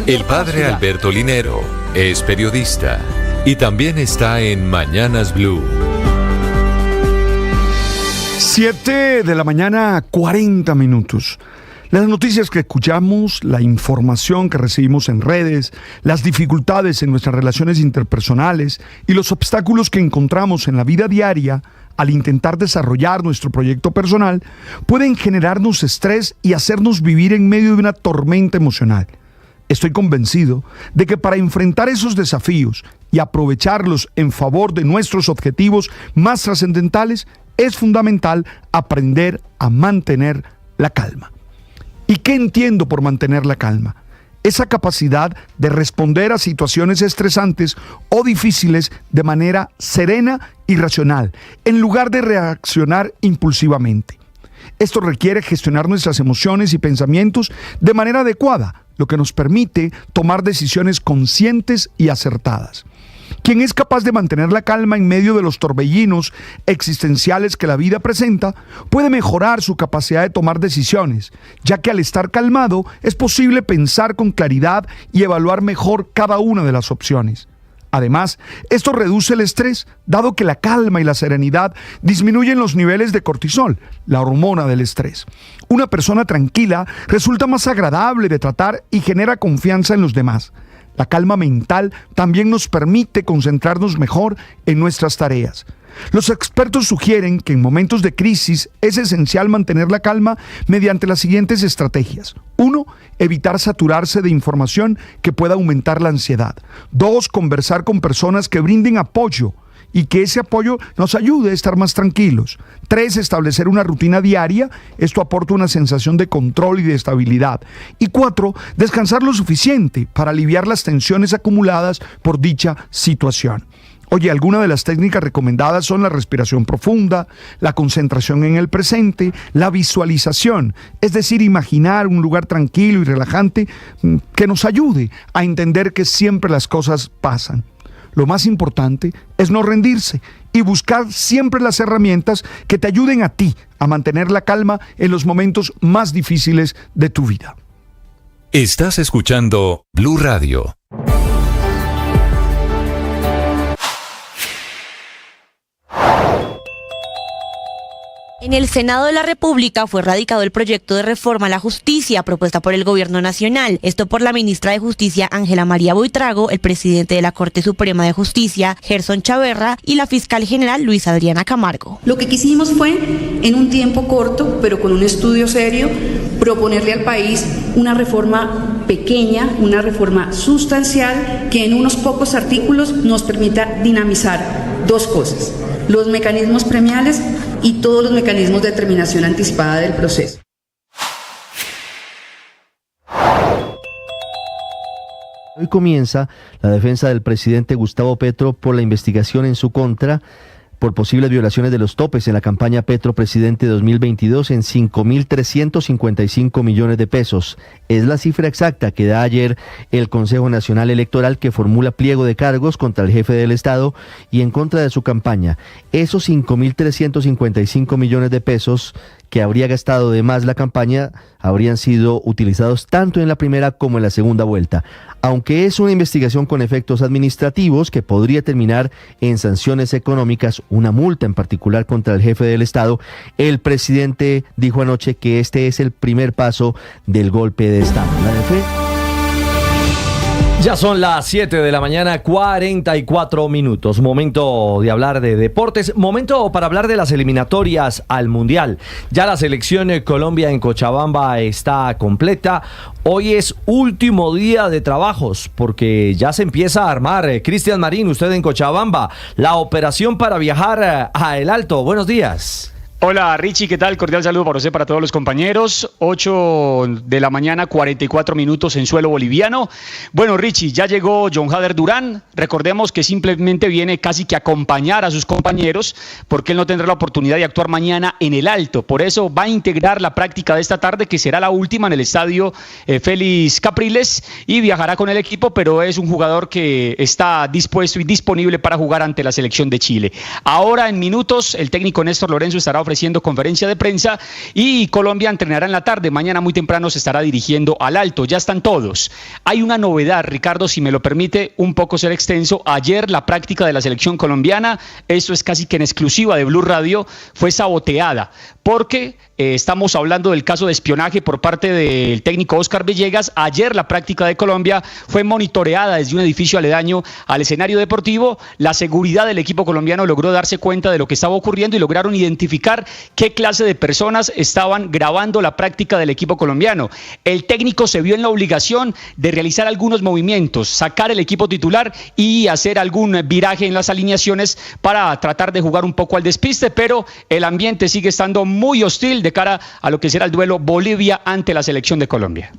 El padre Alberto Linero es periodista y también está en Mañanas Blue. 7 de la mañana, 40 minutos. Las noticias que escuchamos, la información que recibimos en redes, las dificultades en nuestras relaciones interpersonales y los obstáculos que encontramos en la vida diaria al intentar desarrollar nuestro proyecto personal pueden generarnos estrés y hacernos vivir en medio de una tormenta emocional. Estoy convencido de que para enfrentar esos desafíos y aprovecharlos en favor de nuestros objetivos más trascendentales, es fundamental aprender a mantener la calma. ¿Y qué entiendo por mantener la calma? Esa capacidad de responder a situaciones estresantes o difíciles de manera serena y racional, en lugar de reaccionar impulsivamente. Esto requiere gestionar nuestras emociones y pensamientos de manera adecuada, lo que nos permite tomar decisiones conscientes y acertadas. Quien es capaz de mantener la calma en medio de los torbellinos existenciales que la vida presenta, puede mejorar su capacidad de tomar decisiones, ya que al estar calmado es posible pensar con claridad y evaluar mejor cada una de las opciones. Además, esto reduce el estrés, dado que la calma y la serenidad disminuyen los niveles de cortisol, la hormona del estrés. Una persona tranquila resulta más agradable de tratar y genera confianza en los demás. La calma mental también nos permite concentrarnos mejor en nuestras tareas. Los expertos sugieren que en momentos de crisis es esencial mantener la calma mediante las siguientes estrategias. 1. Evitar saturarse de información que pueda aumentar la ansiedad. 2. Conversar con personas que brinden apoyo y que ese apoyo nos ayude a estar más tranquilos. 3. Establecer una rutina diaria. Esto aporta una sensación de control y de estabilidad. Y 4. Descansar lo suficiente para aliviar las tensiones acumuladas por dicha situación. Oye, algunas de las técnicas recomendadas son la respiración profunda, la concentración en el presente, la visualización, es decir, imaginar un lugar tranquilo y relajante que nos ayude a entender que siempre las cosas pasan. Lo más importante es no rendirse y buscar siempre las herramientas que te ayuden a ti a mantener la calma en los momentos más difíciles de tu vida. Estás escuchando Blue Radio. En el Senado de la República fue radicado el proyecto de reforma a la justicia propuesta por el Gobierno Nacional. Esto por la ministra de Justicia, Ángela María Buitrago, el presidente de la Corte Suprema de Justicia, Gerson Chaverra, y la fiscal general, Luisa Adriana Camargo. Lo que quisimos fue, en un tiempo corto, pero con un estudio serio, proponerle al país una reforma pequeña, una reforma sustancial, que en unos pocos artículos nos permita dinamizar dos cosas: los mecanismos premiales y todos los mecanismos de determinación anticipada del proceso. Hoy comienza la defensa del presidente Gustavo Petro por la investigación en su contra por posibles violaciones de los topes en la campaña Petro Presidente 2022 en 5.355 millones de pesos. Es la cifra exacta que da ayer el Consejo Nacional Electoral, que formula pliego de cargos contra el jefe del Estado y en contra de su campaña. Esos 5.355 millones de pesos que habría gastado de más la campaña habrían sido utilizados tanto en la primera como en la segunda vuelta. Aunque es una investigación con efectos administrativos que podría terminar en sanciones económicas, una multa en particular contra el jefe del Estado, el presidente dijo anoche que este es el primer paso del golpe de Estado. Ya son las 7 de la mañana, 44 minutos. Momento de hablar de deportes, momento para hablar de las eliminatorias al Mundial. Ya la selección Colombia en Cochabamba está completa. Hoy es último día de trabajos porque ya se empieza a armar. Cristian Marín, usted en Cochabamba, la operación para viajar a El Alto. Buenos días. Hola Richie, ¿qué tal? Cordial saludo para usted, para todos los compañeros. 8 de la mañana, 44 minutos en suelo boliviano. Bueno Richie, ya llegó John Hader Durán. Recordemos que simplemente viene casi que a acompañar a sus compañeros porque él no tendrá la oportunidad de actuar mañana en el Alto. Por eso va a integrar la práctica de esta tarde, que será la última en el estadio Félix Capriles, y viajará con el equipo, pero es un jugador que está dispuesto y disponible para jugar ante la selección de Chile. Ahora en minutos el técnico Néstor Lorenzo estará ofreciendo conferencia de prensa y Colombia entrenará en la tarde. Mañana muy temprano se estará dirigiendo al Alto. Ya están todos. Hay una novedad, Ricardo, si me lo permite un poco ser extenso. Ayer la práctica de la selección colombiana, esto es casi que en exclusiva de Blue Radio, fue saboteada porque estamos hablando del caso de espionaje por parte del técnico Oscar Villegas. Ayer la práctica de Colombia fue monitoreada desde un edificio aledaño al escenario deportivo. La seguridad del equipo colombiano logró darse cuenta de lo que estaba ocurriendo y lograron identificar qué clase de personas estaban grabando la práctica del equipo colombiano. El técnico se vio en la obligación de realizar algunos movimientos, sacar el equipo titular y hacer algún viraje en las alineaciones para tratar de jugar un poco al despiste, pero el ambiente sigue estando muy hostil de cara a lo que será el duelo Bolivia ante la selección de Colombia.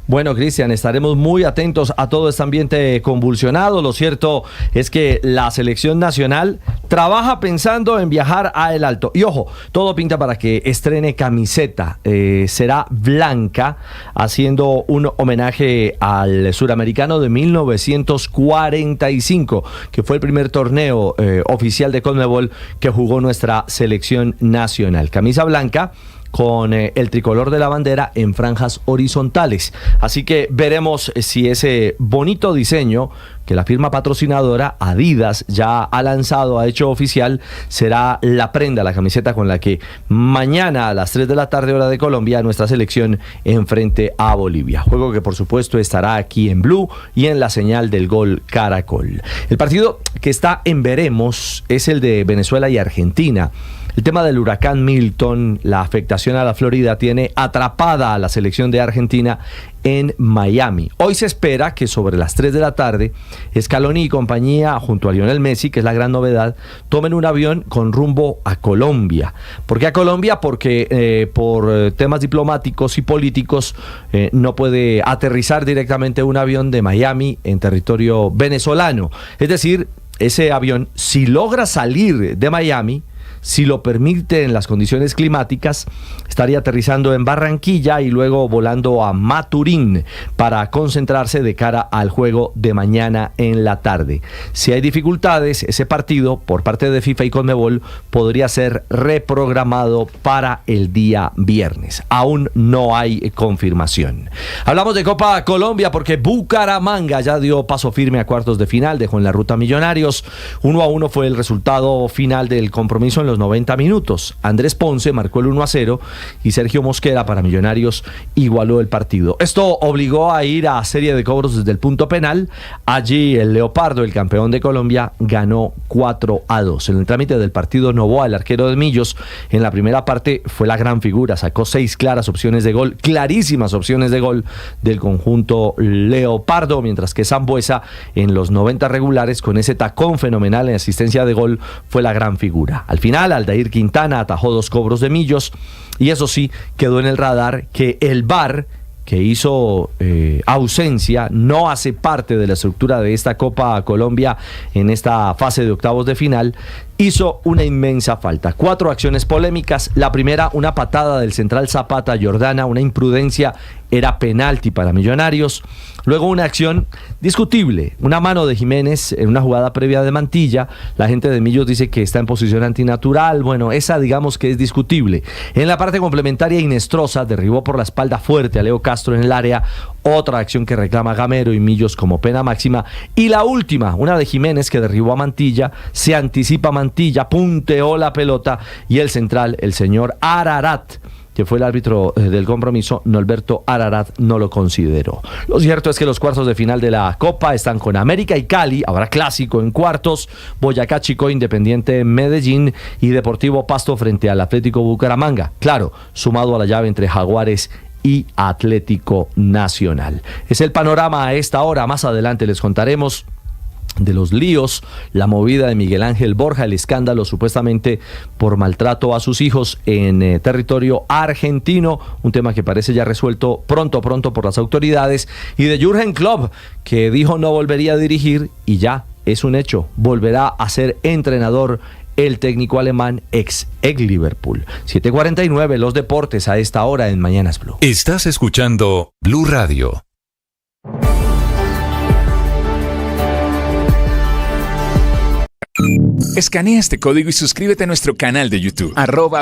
Bueno, Cristian, estaremos muy atentos a todo este ambiente convulsionado. Lo cierto es que la selección nacional trabaja pensando en viajar a El Alto. Y ojo, todo pinta para que estrene camiseta. Será blanca, haciendo un homenaje al suramericano de 1945, que fue el primer torneo oficial de Conmebol que jugó nuestra selección nacional. Camisa blanca con el tricolor de la bandera en franjas horizontales. Así que veremos si ese bonito diseño que la firma patrocinadora Adidas ya ha lanzado, ha hecho oficial, será la prenda, la camiseta con la que mañana a las 3 de la tarde hora de Colombia nuestra selección enfrente a Bolivia. Juego que por supuesto estará aquí en Blue y en la señal del Gol Caracol. El partido que está en veremos es el de Venezuela y Argentina. El tema del huracán Milton, la afectación a la Florida, tiene atrapada a la selección de Argentina en Miami. Hoy se espera que sobre las 3 de la tarde, Scaloni y compañía, junto a Lionel Messi, que es la gran novedad, tomen un avión con rumbo a Colombia. ¿Por qué a Colombia? Porque por temas diplomáticos y políticos no puede aterrizar directamente un avión de Miami en territorio venezolano. Es decir, ese avión, si logra salir de Miami, si lo permiten las condiciones climáticas, estaría aterrizando en Barranquilla y luego volando a Maturín para concentrarse de cara al juego de mañana en la tarde. Si hay dificultades, ese partido por parte de FIFA y Conmebol podría ser reprogramado para el día viernes. Aún no hay confirmación. Hablamos de Copa Colombia porque Bucaramanga ya dio paso firme a cuartos de final, dejó en la ruta Millonarios. 1-1 fue el resultado final del compromiso en los 90 minutos. Andrés Ponce marcó el 1-0 y Sergio Mosquera para Millonarios igualó el partido. Esto obligó a ir a serie de cobros desde el punto penal. Allí el Leopardo, el campeón de Colombia, ganó 4-2. En el trámite del partido, Novoa, el arquero de Millos, en la primera parte fue la gran figura. Sacó 6 claras opciones de gol, clarísimas opciones de gol del conjunto Leopardo, mientras que Sambuesa en los 90 regulares, con ese tacón fenomenal en asistencia de gol, fue la gran figura. Al final, Aldair Quintana atajó 2 cobros de Millos y eso sí, quedó en el radar que el VAR, que hizo ausencia, no hace parte de la estructura de esta Copa Colombia en esta fase de octavos de final, hizo una inmensa falta. 4 acciones polémicas. La primera, una patada del central Zapata a Jordana, una imprudencia, era penalti para Millonarios. Luego una acción discutible, una mano de Jiménez en una jugada previa de Mantilla. La gente de Millos dice que está en posición antinatural. Bueno, esa digamos que es discutible. En la parte complementaria, Inestrosa derribó por la espalda fuerte a Leo Castro en el área. Otra acción que reclama Gamero y Millos como pena máxima. Y la última, una de Jiménez que derribó a Mantilla, se anticipa Mantilla, punteó la pelota y el central, el señor Ararat, que fue el árbitro del compromiso, Norberto Ararat, no lo consideró. Lo cierto es que los cuartos de final de la Copa están con América y Cali, habrá clásico en cuartos, Boyacá Chico, Independiente Medellín y Deportivo Pasto frente al Atlético Bucaramanga. Claro, sumado a la llave entre Jaguares y Atlético Nacional. Es el panorama a esta hora. Más adelante les contaremos de los líos, la movida de Miguel Ángel Borja, el escándalo supuestamente por maltrato a sus hijos en territorio argentino, un tema que parece ya resuelto pronto por las autoridades, y de Jürgen Klopp, que dijo no volvería a dirigir y ya es un hecho, volverá a ser entrenador el técnico alemán ex Liverpool. 7:49, los deportes a esta hora en Mañanas Blue. Estás escuchando Blue Radio. Escanea este código y suscríbete a nuestro canal de YouTube,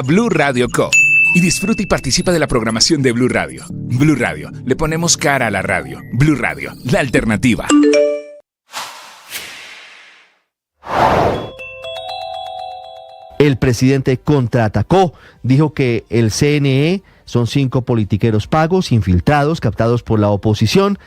@Blue Radio Co. Y disfruta y participa de la programación de Blue Radio. Blue Radio, le ponemos cara a la radio. Blue Radio, la alternativa. El presidente contraatacó, dijo que el CNE son 5 politiqueros pagos, infiltrados, captados por la oposición,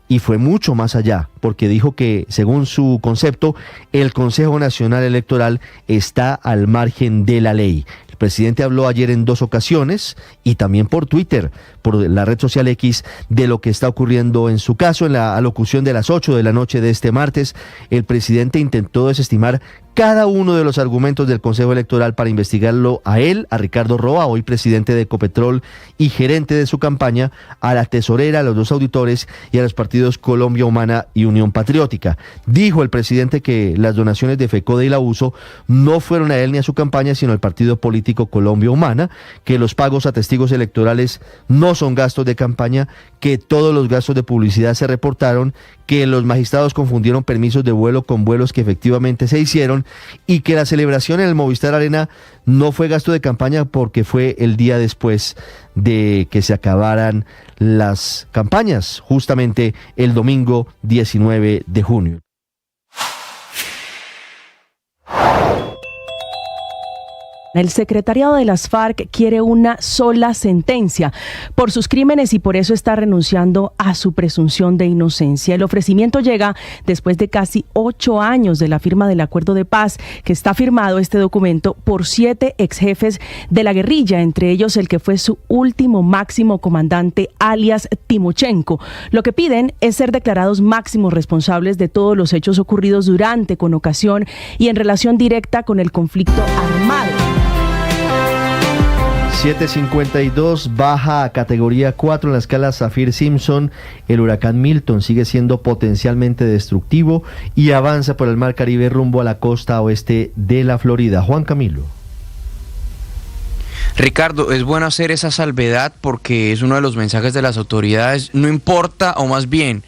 y fue mucho más allá, porque dijo que, según su concepto, el Consejo Nacional Electoral está al margen de la ley. El presidente habló ayer en 2 ocasiones y también por Twitter, por la red social X, de lo que está ocurriendo en su caso. En la alocución de las 8 de la noche de este martes, el presidente intentó desestimar cada uno de los argumentos del Consejo Electoral para investigarlo a él, a Ricardo Roa, hoy presidente de Ecopetrol y gerente de su campaña, a la tesorera, a los 2 auditores y a los partidos Colombia Humana y Unión Patriótica. Dijo el presidente que las donaciones de FECODE y la USO no fueron a él ni a su campaña, sino al partido político Colombia Humana, que los pagos a testigos electorales no son gastos de campaña, que todos los gastos de publicidad se reportaron, que los magistrados confundieron permisos de vuelo con vuelos que efectivamente se hicieron, y que la celebración en el Movistar Arena no fue gasto de campaña porque fue el día después de que se acabaran las campañas, justamente el domingo 19 de junio. El secretariado de las FARC quiere una sola sentencia por sus crímenes y por eso está renunciando a su presunción de inocencia. El ofrecimiento llega después de casi 8 años de la firma del acuerdo de paz, que está firmado este documento por 7 exjefes de la guerrilla, entre ellos el que fue su último máximo comandante, alias Timochenko. Lo que piden es ser declarados máximos responsables de todos los hechos ocurridos durante, con ocasión y en relación directa con el conflicto armado. 7:52, baja a categoría 4 en la escala Saffir-Simpson. El huracán Milton sigue siendo potencialmente destructivo y avanza por el Mar Caribe rumbo a la costa oeste de la Florida. Juan Camilo. Ricardo, es bueno hacer esa salvedad porque es uno de los mensajes de las autoridades. No importa, o más bien,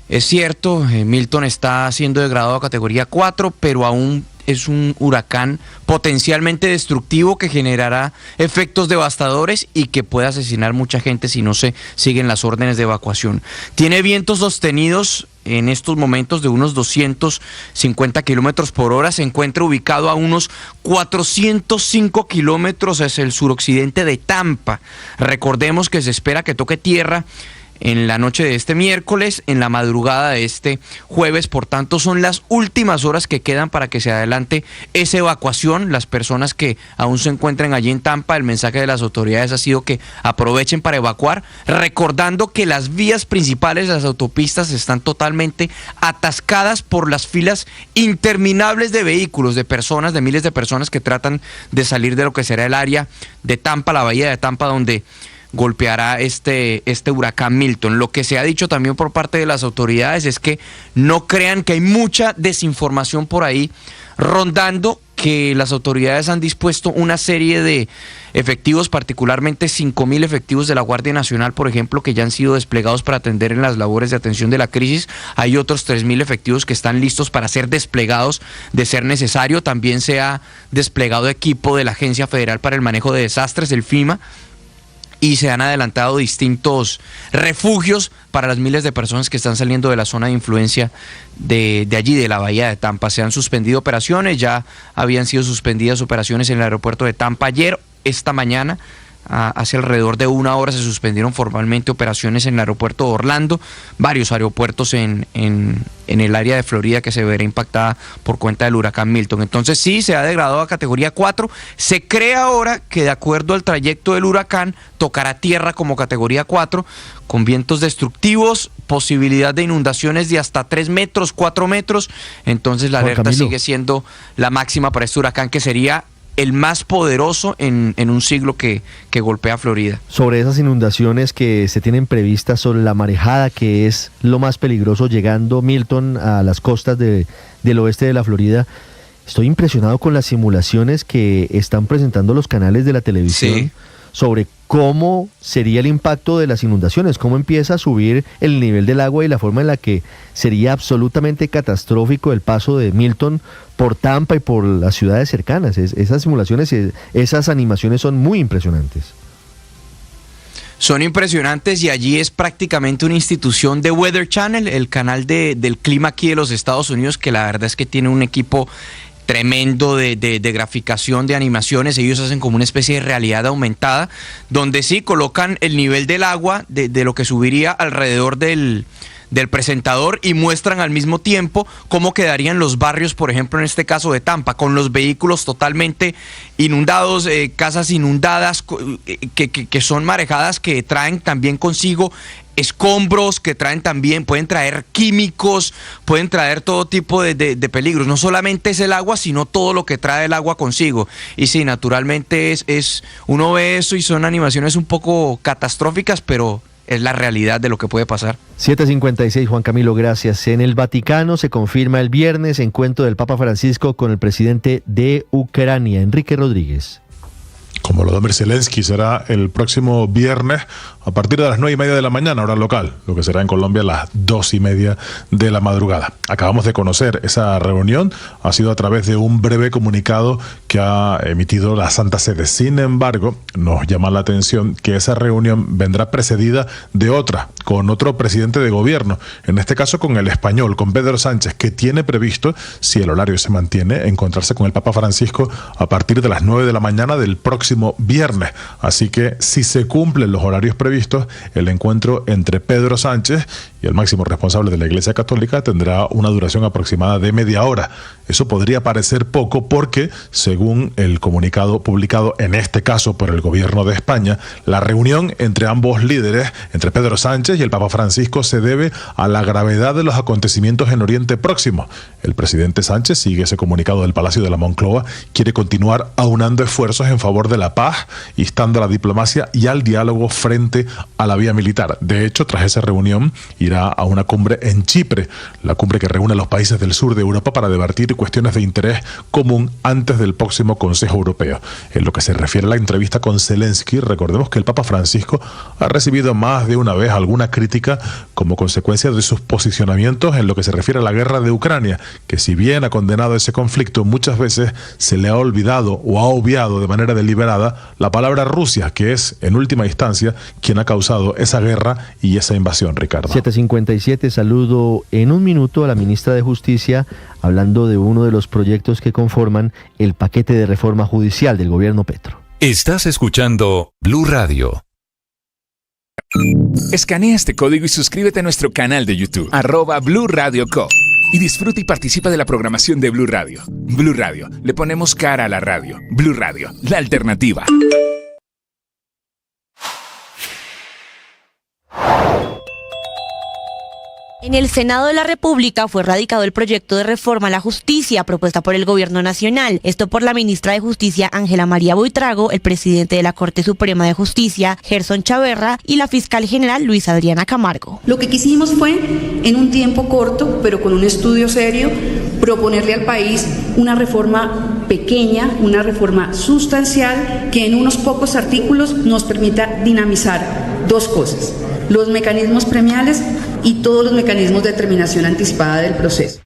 es cierto, Milton está siendo degradado a categoría 4, pero aún es un huracán potencialmente destructivo que generará efectos devastadores y que puede asesinar mucha gente si no se siguen las órdenes de evacuación. Tiene vientos sostenidos en estos momentos de unos 250 kilómetros por hora. Se encuentra ubicado a unos 405 kilómetros hacia el suroccidente de Tampa. Recordemos que se espera que toque tierra en la noche de este miércoles, en la madrugada de este jueves. Por tanto, son las últimas horas que quedan para que se adelante esa evacuación. Las personas que aún se encuentran allí en Tampa, el mensaje de las autoridades ha sido que aprovechen para evacuar, recordando que las vías principales, las autopistas, están totalmente atascadas por las filas interminables de vehículos, de personas, de miles de personas que tratan de salir de lo que será el área de Tampa, la bahía de Tampa, donde golpeará este huracán Milton. Lo que se ha dicho también por parte de las autoridades es que no crean que hay mucha desinformación por ahí rondando, que las autoridades han dispuesto una serie de efectivos, particularmente 5.000 efectivos de la Guardia Nacional, por ejemplo, que ya han sido desplegados para atender en las labores de atención de la crisis. Hay otros 3.000 efectivos que están listos para ser desplegados de ser necesario. También se ha desplegado equipo de la Agencia Federal para el Manejo de Desastres, el FEMA, y se han adelantado distintos refugios para las miles de personas que están saliendo de la zona de influencia de allí, de la bahía de Tampa. Se han suspendido operaciones, ya habían sido suspendidas operaciones en el aeropuerto de Tampa ayer. Esta mañana hace alrededor de 1 hora se suspendieron formalmente operaciones en el aeropuerto de Orlando, varios aeropuertos en el área de Florida que se verá impactada por cuenta del huracán Milton. Entonces sí, se ha degradado a categoría 4. Se cree ahora que de acuerdo al trayecto del huracán tocará tierra como categoría 4, con vientos destructivos, posibilidad de inundaciones de hasta 3 metros, 4 metros. Entonces la alerta sigue siendo la máxima para este huracán, que sería el más poderoso en un siglo que golpea Florida. Sobre esas inundaciones que se tienen previstas, sobre la marejada, que es lo más peligroso llegando Milton a las costas del oeste de la Florida, estoy impresionado con las simulaciones que están presentando los canales de la televisión sobre cómo sería el impacto de las inundaciones, cómo empieza a subir el nivel del agua y la forma en la que sería absolutamente catastrófico el paso de Milton por Tampa y por las ciudades cercanas. Esas simulaciones, esas animaciones son muy impresionantes. Son impresionantes, y allí es prácticamente una institución de Weather Channel, el canal del clima aquí de los Estados Unidos, que la verdad es que tiene un equipo tremendo de graficación, de animaciones. Ellos hacen como una especie de realidad aumentada, donde sí colocan el nivel del agua de lo que subiría alrededor del presentador, y muestran al mismo tiempo cómo quedarían los barrios, por ejemplo en este caso de Tampa, con los vehículos totalmente inundados, casas inundadas, que son marejadas que traen también consigo escombros, que traen también, pueden traer químicos, pueden traer todo tipo de peligros. No solamente es el agua, sino todo lo que trae el agua consigo. Y sí, naturalmente uno ve eso y son animaciones un poco catastróficas, pero es la realidad de lo que puede pasar. 7:56, Juan Camilo, gracias. En el Vaticano se confirma el viernes encuentro del Papa Francisco con el presidente de Ucrania, Enrique Rodríguez. Como Volodymyr Zelensky, será el próximo viernes a partir de las 9:30 de la mañana, hora local, lo que será en Colombia las 2:30 de la madrugada. Acabamos de conocer esa reunión, ha sido a través de un breve comunicado que ha emitido la Santa Sede. Sin embargo, nos llama la atención que esa reunión vendrá precedida de otra, con otro presidente de gobierno, en este caso con el español, con Pedro Sánchez, que tiene previsto, si el horario se mantiene, encontrarse con el Papa Francisco a partir de las 9 de la mañana del próximo viernes. Así que si se cumplen los horarios previstos, el encuentro entre Pedro Sánchez y el máximo responsable de la Iglesia Católica tendrá una duración aproximada de media hora. Eso podría parecer poco porque, según el comunicado publicado en este caso por el gobierno de España, la reunión entre ambos líderes, entre Pedro Sánchez y el Papa Francisco, se debe a la gravedad de los acontecimientos en Oriente Próximo. El presidente Sánchez, sigue ese comunicado del Palacio de la Moncloa, quiere continuar aunando esfuerzos en favor de la paz, instando a la diplomacia y al diálogo frente a la vía militar. De hecho, tras esa reunión irá a una cumbre en Chipre, la cumbre que reúne a los países del sur de Europa para debatir cuestiones de interés común antes del próximo Consejo Europeo. En lo que se refiere a la entrevista con Zelensky, recordemos que el Papa Francisco ha recibido más de una vez alguna crítica como consecuencia de sus posicionamientos en lo que se refiere a la guerra de Ucrania, que si bien ha condenado ese conflicto, muchas veces se le ha olvidado o ha obviado de manera deliberada la palabra Rusia, que es en última instancia quien ha causado esa guerra y esa invasión, Ricardo. 7:57, saludo en un minuto a la ministra de Justicia, hablando de uno de los proyectos que conforman el paquete de reforma judicial del gobierno Petro. Estás escuchando Blue Radio. Escanea este código y suscríbete a nuestro canal de YouTube, @Blue Radio Co. Y disfruta y participa de la programación de Blue Radio. Blue Radio, le ponemos cara a la radio. Blue Radio, la alternativa. En el Senado de la República fue radicado el proyecto de reforma a la justicia propuesta por el Gobierno Nacional. Esto por la ministra de Justicia, Ángela María Buitrago, el presidente de la Corte Suprema de Justicia, Gerson Chaverra, y la fiscal general, Luisa Adriana Camargo. Lo que quisimos fue, en un tiempo corto, pero con un estudio serio, proponerle al país una reforma pequeña, una reforma sustancial que en unos pocos artículos nos permita dinamizar dos cosas: los mecanismos premiales y todos los mecanismos de terminación anticipada del proceso.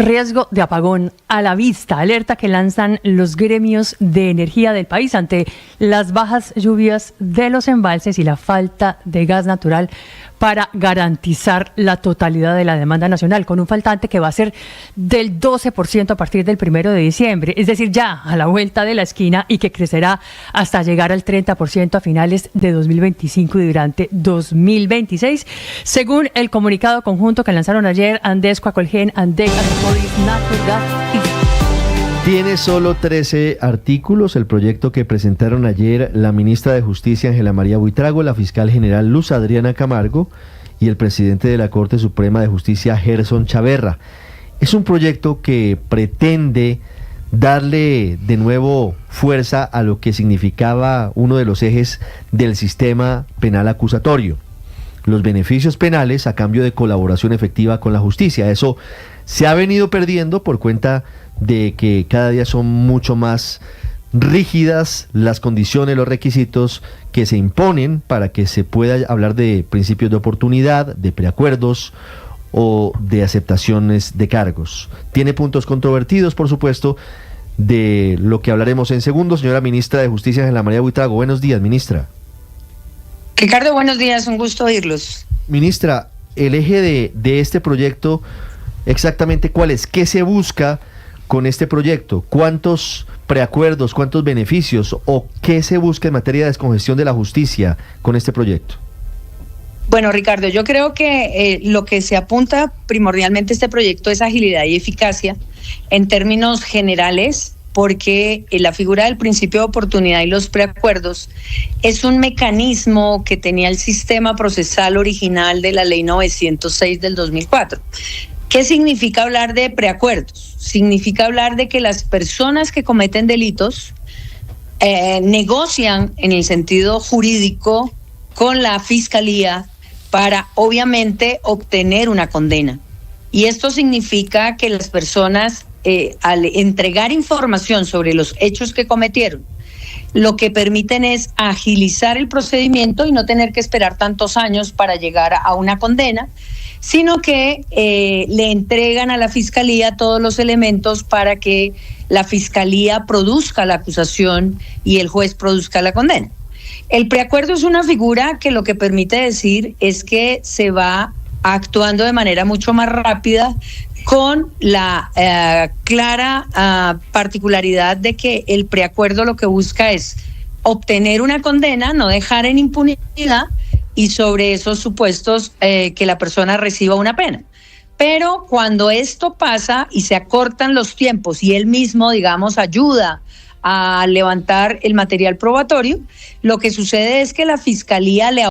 Riesgo de apagón a la vista, alerta que lanzan los gremios de energía del país ante las bajas lluvias de los embalses y la falta de gas natural para garantizar la totalidad de la demanda nacional, con un faltante que va a ser del 12% a partir del 1 de diciembre, es decir, ya a la vuelta de la esquina, y que crecerá hasta llegar al 30% a finales de 2025 y durante 2026, según el comunicado conjunto que lanzaron ayer Andesco, Colgen, Andec, Agropolis, Naturgas y... Tiene solo 13 artículos el proyecto que presentaron ayer la ministra de Justicia Ángela María Buitrago, la fiscal general Luz Adriana Camargo y el presidente de la Corte Suprema de Justicia Gerson Chaverra. Es un proyecto que pretende darle de nuevo fuerza a lo que significaba uno de los ejes del sistema penal acusatorio: los beneficios penales a cambio de colaboración efectiva con la justicia. Eso se ha venido perdiendo por cuenta de que cada día son mucho más rígidas las condiciones, los requisitos que se imponen para que se pueda hablar de principios de oportunidad, de preacuerdos o de aceptaciones de cargos. Tiene puntos controvertidos, por supuesto, de lo que hablaremos en segundos. Señora ministra de Justicia Ángela María Buitrago, buenos días, ministra. Ricardo, buenos días, un gusto oírlos. Ministra, el eje de este proyecto, exactamente cuál es, ¿qué se busca con este proyecto? ¿Cuántos preacuerdos, cuántos beneficios o qué se busca en materia de descongestión de la justicia con este proyecto? Bueno, Ricardo, yo creo que lo que se apunta primordialmente a este proyecto es agilidad y eficacia en términos generales, porque la figura del principio de oportunidad y los preacuerdos es un mecanismo que tenía el sistema procesal original de la Ley 906 del 2004. ¿Qué significa hablar de preacuerdos? Significa hablar de que las personas que cometen delitos negocian en el sentido jurídico con la fiscalía para, obviamente, obtener una condena. Y esto significa que las personas, al entregar información sobre los hechos que cometieron, lo que permiten es agilizar el procedimiento y no tener que esperar tantos años para llegar a una condena, sino que le entregan a la fiscalía todos los elementos para que la fiscalía produzca la acusación y el juez produzca la condena. El preacuerdo es una figura que lo que permite decir es que se va actuando de manera mucho más rápida, con la clara particularidad de que el preacuerdo lo que busca es obtener una condena, no dejar en impunidad, y sobre esos supuestos que la persona reciba una pena. Pero cuando esto pasa y se acortan los tiempos y él mismo, digamos, ayuda a levantar el material probatorio, lo que sucede es que la fiscalía le